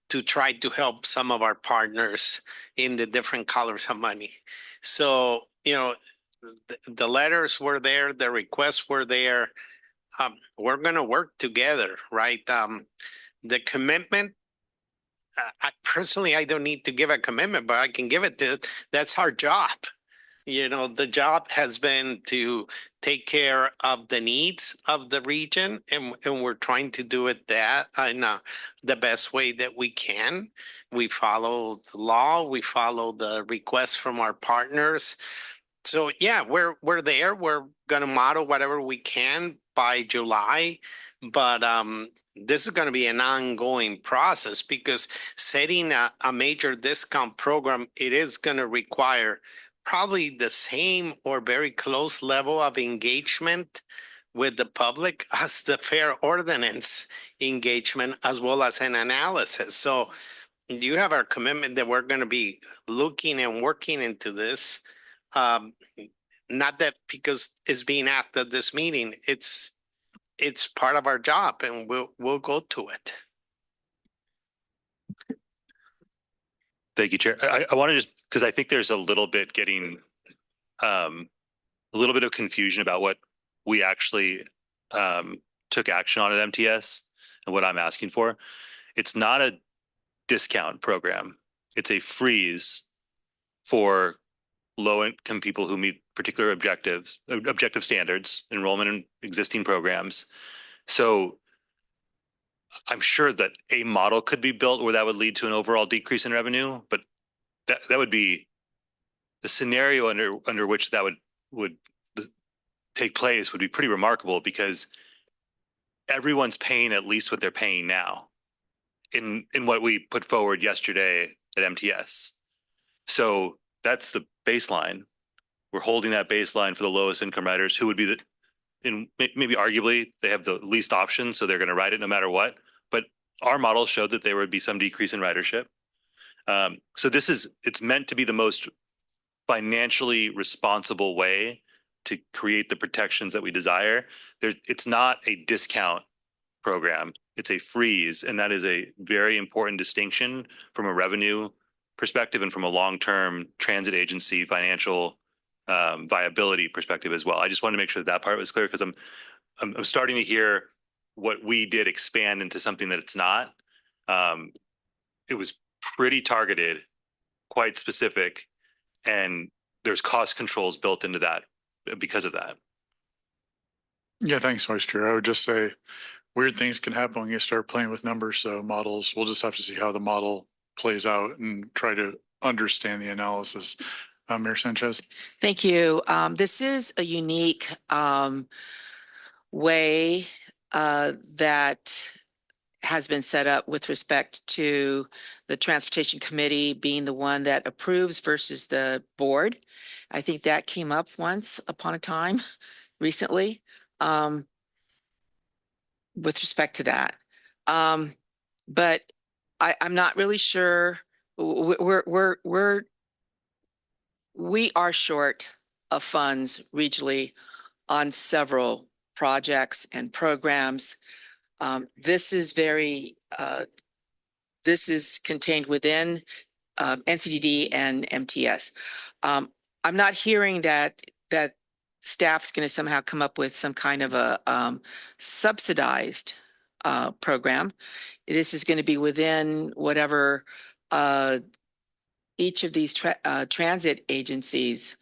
to try to help some of our partners in the different colors of money. So, the letters were there, the requests were there. We're going to work together, right? The commitment, I don't need to give a commitment, but I can give it that's our job. The job has been to take care of the needs of the region, and we're trying to do it in the best way that we can. We follow the law, we follow the requests from our partners. So yeah, we're there. We're gonna model whatever we can by July, but this is going to be an ongoing process because setting a major discount program, it is going to require probably the same or very close level of engagement with the public as the fair ordinance engagement, as well as an analysis. So you have our commitment that we're going to be looking and working into this. Not that because it's being asked at this meeting, it's part of our job, and we'll go to it. Thank you, Chair. I want to just, because I think there's a little bit of confusion about what we actually took action on at MTS and what I'm asking for. It's not a discount program. It's a freeze for low-income people who meet particular objective standards, enrollment in existing programs. So I'm sure that a model could be built where that would lead to an overall decrease in revenue, but that would be the scenario under which that would take place would be pretty remarkable, because everyone's paying at least what they're paying now in what we put forward yesterday at MTS. So that's the baseline. We're holding that baseline for the lowest income riders, who would be maybe arguably they have the least options, so they're going to ride it no matter what. But our model showed that there would be some decrease in ridership. So it's meant to be the most financially responsible way to create the protections that we desire. It's not a discount program. It's a freeze, and that is a very important distinction from a revenue perspective and from a long-term transit agency financial viability perspective as well. I just wanted to make sure that part was clear, because I'm starting to hear what we did expand into something that it's not. It was pretty targeted, quite specific, and there's cost controls built into that because of that. Yeah, thanks, Vice Chair. I would just say weird things can happen when you start playing with numbers. So models, we'll just have to see how the model plays out and try to understand the analysis. Mayor Sanchez. Thank you. This is a unique way that has been set up with respect to the Transportation Committee being the one that approves versus the board. I think that came up once upon a time recently with respect to that. But I'm not really sure. We are short of funds regionally on several projects and programs. This is contained within NCDD and MTS. I'm not hearing that staff's going to somehow come up with some kind of a subsidized program. This is going to be within whatever each of these transit agencies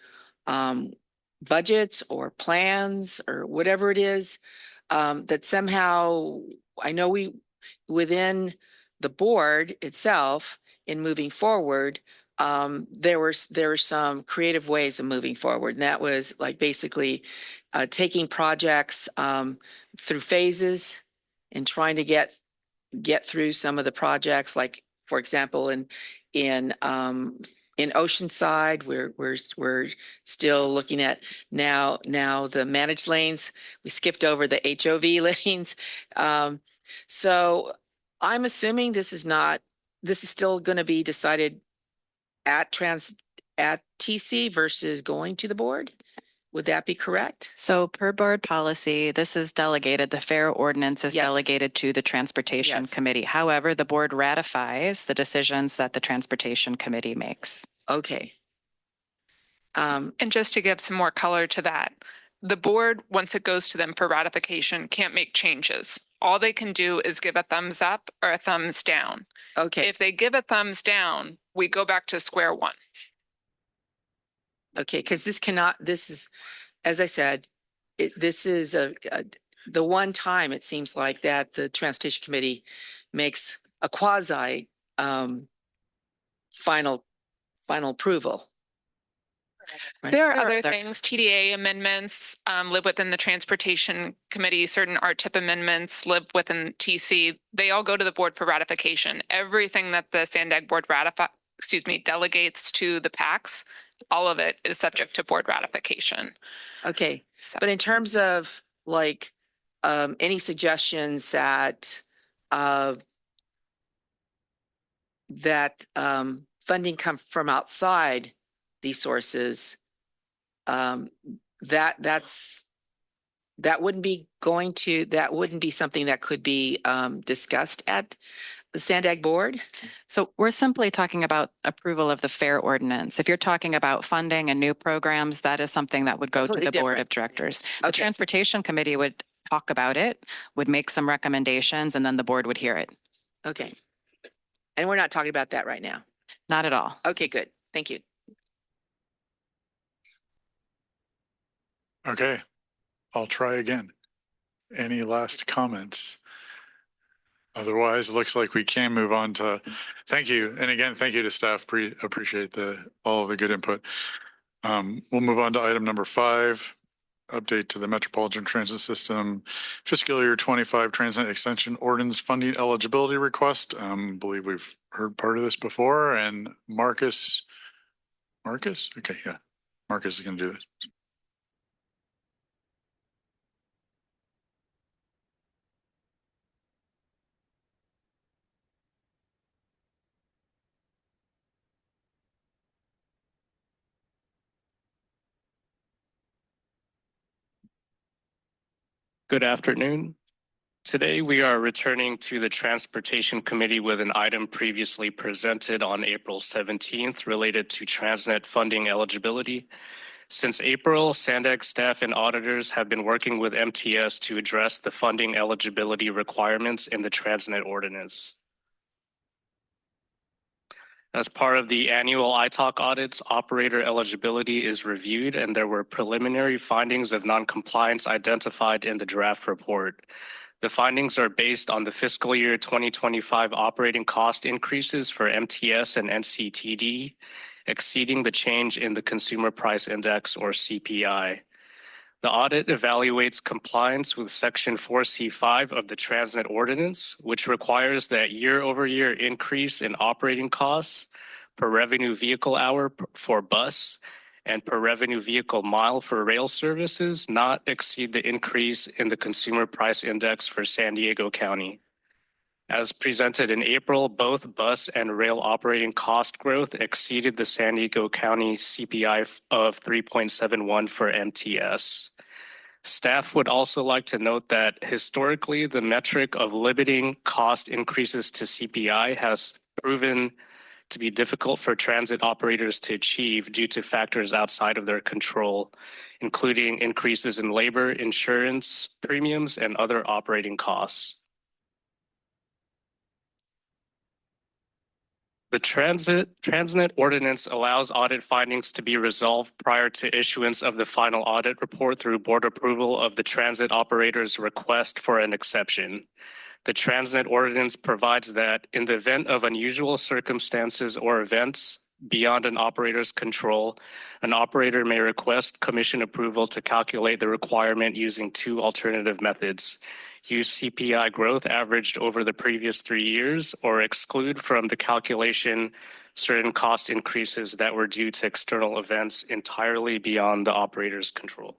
budgets or plans or whatever it is, that somehow, I know we within the board itself in moving forward, there were some creative ways of moving forward. And that was like basically taking projects through phases and trying to get through some of the projects. Like, for example, in Oceanside, we're still looking at now the managed lanes. We skipped over the HOV lanes. So I'm assuming this is still going to be decided at TC versus going to the board. Would that be correct? So per board policy, this is delegated, the fair ordinance is delegated to the Transportation Committee. However, the board ratifies the decisions that the Transportation Committee makes. Okay. And just to give some more color to that, the board, once it goes to them for ratification, can't make changes. All they can do is give a thumbs up or a thumbs down. Okay. If they give a thumbs down, we go back to square one. Okay, because this is, as I said, this is the one time it seems like that the Transportation Committee makes a quasi final approval. Right? There are other things, TDA amendments live within the Transportation Committee. Certain RTIP amendments live within TC. They all go to the board for ratification. Everything that the SANDAG board delegates to the PACs, all of it is subject to board ratification. Okay, but in terms of like any suggestions that funding come from outside these sources, that wouldn't be something that could be discussed at the SANDAG board? So we're simply talking about approval of the fair ordinance. If you're talking about funding and new programs, that is something that would go to the board of directors. The Transportation Committee would talk about it, would make some recommendations, and then the board would hear it. Okay. And we're not talking about that right now? Not at all. Okay, good. Thank you. Okay, I'll try again. Any last comments? Otherwise, it looks like we can move on to, thank you. And again, thank you to staff. Appreciate all of the good input. We'll move on to item number 5, update to the Metropolitan Transit System fiscal year 25 Transit Extension Ordinance Funding Eligibility Request. Believe we've heard part of this before, and Marcus? Okay, yeah. Marcus is going to do this. Good afternoon. Today, we are returning to the Transportation Committee with an item previously presented on April 17th related to Transnet funding eligibility. Since April, SANDAG staff and auditors have been working with MTS to address the funding eligibility requirements in the Transnet ordinance. As part of the annual ITALK audits, operator eligibility is reviewed, and there were preliminary findings of noncompliance identified in the draft report. The findings are based on the fiscal year 2025 operating cost increases for MTS and NCTD, exceeding the change in the Consumer Price Index, or CPI. The audit evaluates compliance with Section 4C5 of the Transnet Ordinance, which requires that year-over-year increase in operating costs per revenue vehicle hour for bus and per revenue vehicle mile for rail services not exceed the increase in the Consumer Price Index for San Diego County. As presented in April, both bus and rail operating cost growth exceeded the San Diego County CPI of 3.71 for MTS. Staff would also like to note that historically, the metric of limiting cost increases to CPI has proven to be difficult for transit operators to achieve due to factors outside of their control, including increases in labor, insurance premiums, and other operating costs. The Transnet Ordinance allows audit findings to be resolved prior to issuance of the final audit report through board approval of the transit operator's request for an exception. The Transnet Ordinance provides that in the event of unusual circumstances or events beyond an operator's control, an operator may request commission approval to calculate the requirement using two alternative methods. Use CPI growth averaged over the previous 3 years, or exclude from the calculation certain cost increases that were due to external events entirely beyond the operator's control.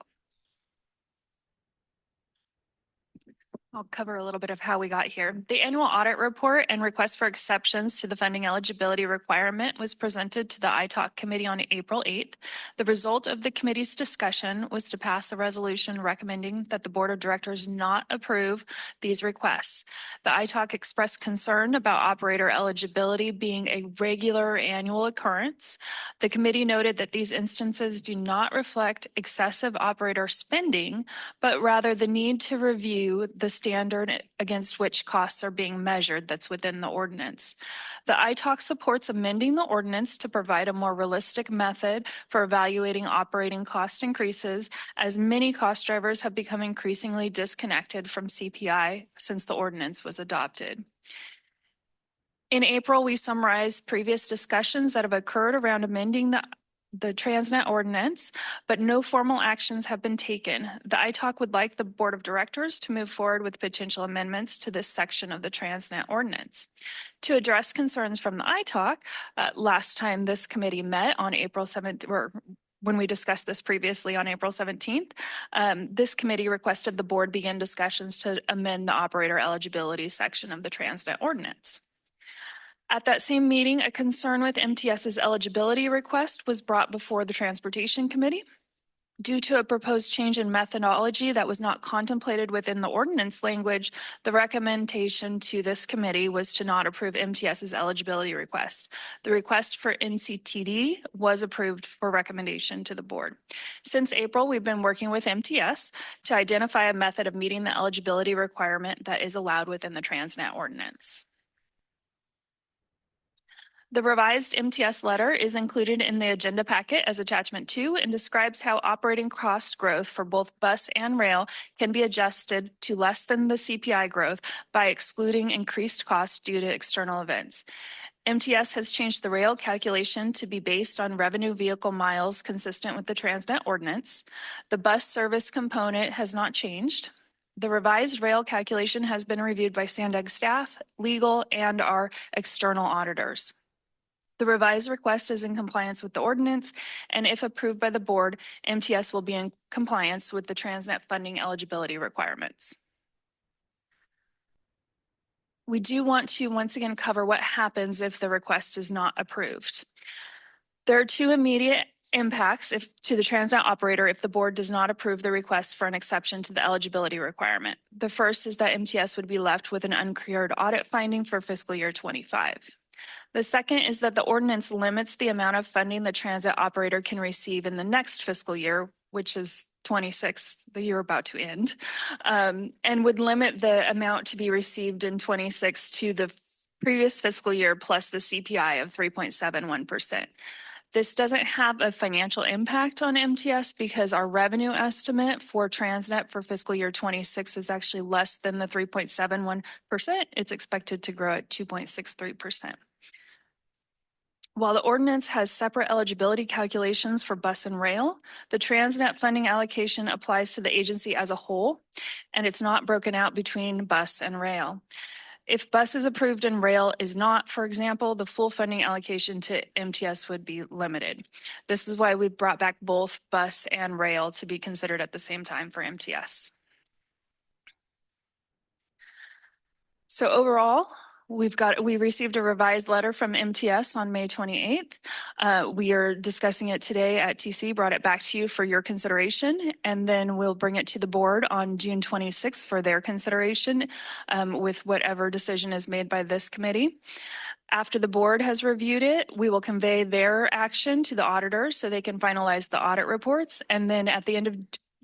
I'll cover a little bit of how we got here. The annual audit report and request for exceptions to the funding eligibility requirement was presented to the ITALK committee on April 8th. The result of the committee's discussion was to pass a resolution recommending that the board of directors not approve these requests. The ITALK expressed concern about operator eligibility being a regular annual occurrence. The committee noted that these instances do not reflect excessive operator spending, but rather the need to review the standard against which costs are being measured that's within the ordinance. The ITALK supports amending the ordinance to provide a more realistic method for evaluating operating cost increases, as many cost drivers have become increasingly disconnected from CPI since the ordinance was adopted. In April, we summarized previous discussions that have occurred around amending the Transnet ordinance, but no formal actions have been taken. The ITALK would like the board of directors to move forward with potential amendments to this section of the Transnet ordinance. To address concerns from the ITALK, last time this committee met on April 7th, or when we discussed this previously on April 17th, this committee requested the board begin discussions to amend the operator eligibility section of the Transnet ordinance. At that same meeting, a concern with MTS's eligibility request was brought before the Transportation Committee. Due to a proposed change in methodology that was not contemplated within the ordinance language, the recommendation to this committee was to not approve MTS's eligibility request. The request for NCTD was approved for recommendation to the board. Since April, we've been working with MTS to identify a method of meeting the eligibility requirement that is allowed within the Transnet ordinance. The revised MTS letter is included in the agenda packet as attachment 2 and describes how operating cost growth for both bus and rail can be adjusted to less than the CPI growth by excluding increased costs due to external events. MTS has changed the rail calculation to be based on revenue vehicle miles consistent with the Transnet ordinance. The bus service component has not changed. The revised rail calculation has been reviewed by SANDAG staff, legal, and our external auditors. The revised request is in compliance with the ordinance, and if approved by the board, MTS will be in compliance with the Transnet funding eligibility requirements. We do want to once again cover what happens if the request is not approved. There are two immediate impacts to the Transnet operator if the board does not approve the request for an exception to the eligibility requirement. The first is that MTS would be left with an uncleared audit finding for fiscal year 25. The second is that the ordinance limits the amount of funding the transit operator can receive in the next fiscal year, which is 26, the year about to end, and would limit the amount to be received in 26 to the previous fiscal year plus the CPI of 3.71%. This doesn't have a financial impact on MTS because our revenue estimate for Transnet for fiscal year 26 is actually less than the 3.71%. It's expected to grow at 2.63%. While the ordinance has separate eligibility calculations for bus and rail, the Transnet funding allocation applies to the agency as a whole, and it's not broken out between bus and rail. If bus is approved and rail is not, for example, the full funding allocation to MTS would be limited. This is why we've brought back both bus and rail to be considered at the same time for MTS. So overall, we received a revised letter from MTS on May 28th. We are discussing it today at TC, brought it back to you for your consideration, and then we'll bring it to the board on June 26th for their consideration with whatever decision is made by this committee. After the board has reviewed it, we will convey their action to the auditors so they can finalize the audit reports, and then at the end of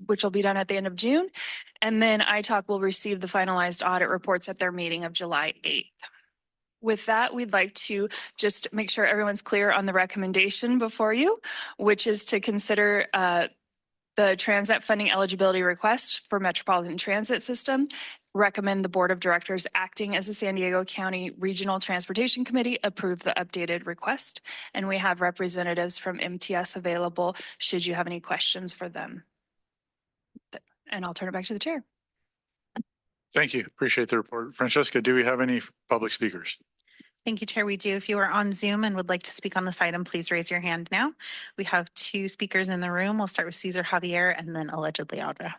which will be done at the end of June. And then ITALK will receive the finalized audit reports at their meeting of July 8th. With that, we'd like to just make sure everyone's clear on the recommendation before you, which is to consider the Transnet funding eligibility request for Metropolitan Transit System recommend the Board of Directors acting as the San Diego County Regional Transportation Committee approve the updated request. And we have representatives from MTS available should you have any questions for them. And I'll turn it back to the chair. Thank you. Appreciate the report. Francesca, do we have any public speakers? Thank you, Chair. We do. If you are on Zoom and would like to speak on this item, please raise your hand now. We have 2 speakers in the room. We'll start with Cesar Javier and then allegedly Audra.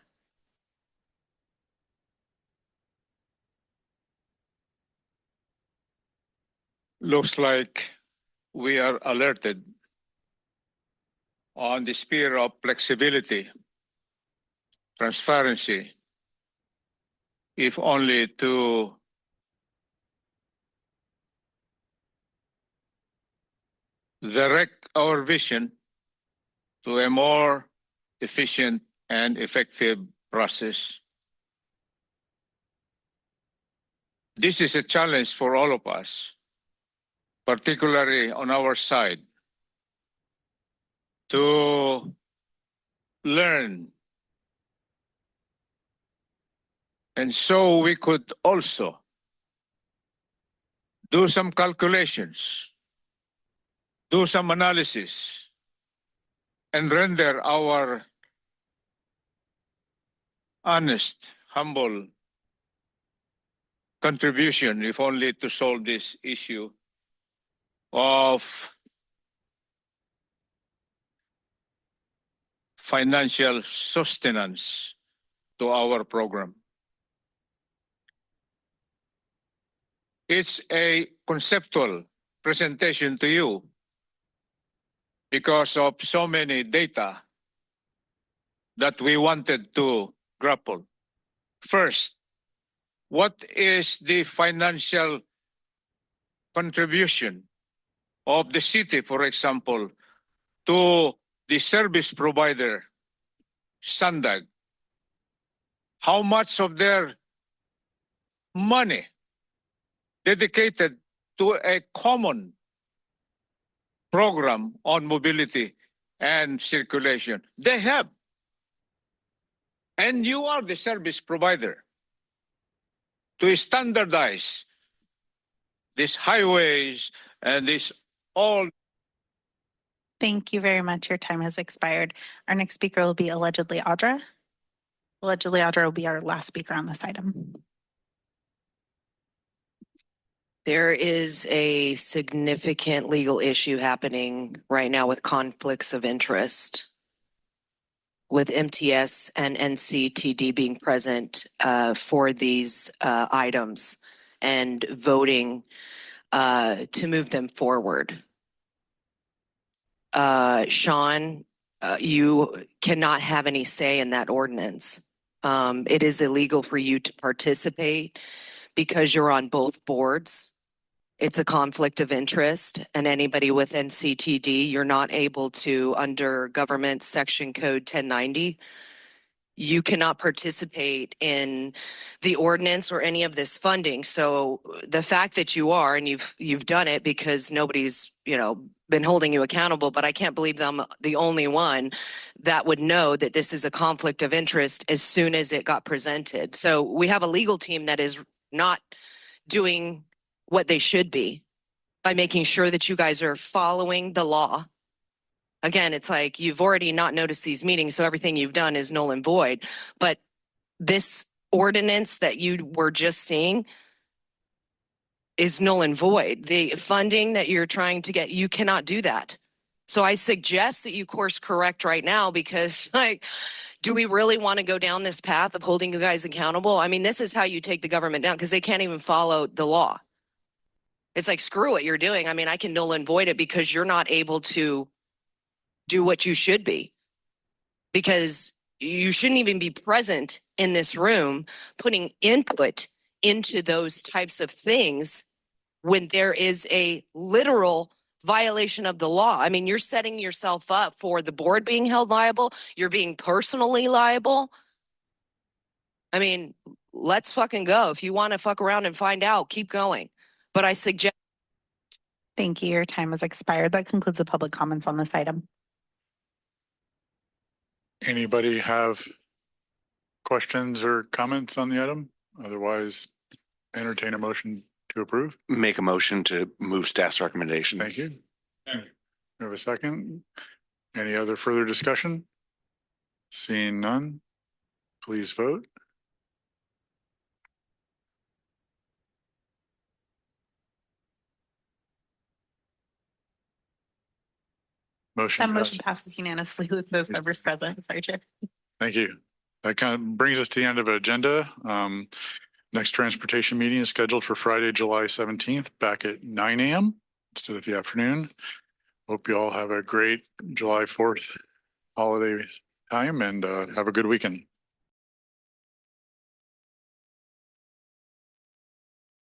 Looks like we are alerted on the sphere of flexibility, transparency, if only to direct our vision to a more efficient and effective process. This is a challenge for all of us, particularly on our side, to learn. And so we could also do some calculations, do some analysis, and render our honest, humble contribution, if only to solve this issue of financial sustenance to our program. It's a conceptual presentation to you because of so many data that we wanted to grapple. First, what is the financial contribution of the city, for example, to the service provider, SANDAG? How much of their money dedicated to a common program on mobility and circulation? They have. And you are the service provider to standardize these highways and this all. Thank you very much. Your time has expired. Our next speaker will be allegedly Audra. Allegedly Audra will be our last speaker on this item. There is a significant legal issue happening right now with conflicts of interest, with MTS and NCTD being present for these items and voting to move them forward. Sean, you cannot have any say in that ordinance. It is illegal for you to participate because you're on both boards. It's a conflict of interest, and anybody with NCTD, you're not able to, under government section code 1090, you cannot participate in the ordinance or any of this funding. So the fact that you are, and you've done it because nobody's, been holding you accountable, but I can't believe I'm the only one that would know that this is a conflict of interest as soon as it got presented. So we have a legal team that is not doing what they should be by making sure that you guys are following the law. Again, it's like you've already not noticed these meetings, so everything you've done is null and void. But this ordinance that you were just seeing is null and void. The funding that you're trying to get, you cannot do that. So I suggest that you course correct right now, because do we really want to go down this path of holding you guys accountable? I mean, this is how you take the government down, because they can't even follow the law. It's like, screw what you're doing. I mean, I can null and void it because you're not able to do what you should be, because you shouldn't even be present in this room putting input into those types of things when there is a literal violation of the law. I mean, you're setting yourself up for the board being held liable. You're being personally liable. I mean, let's fucking go. If you want to fuck around and find out, keep going. But I suggest. Thank you. Your time has expired. That concludes the public comments on this item. Anybody have questions or comments on the item? Otherwise, entertain a motion to approve. Make a motion to move staff's recommendation. Thank you. We have a second. Any other further discussion? Seeing none, please vote. That motion Motion passed. passes unanimously with those members present. Sorry, Chair. Thank you. That kind of brings us to the end of the agenda. Next transportation meeting is scheduled for Friday, July 17th, back at 9 a.m. instead of the afternoon. Hope you all have a great July 4th holiday time and have a good weekend.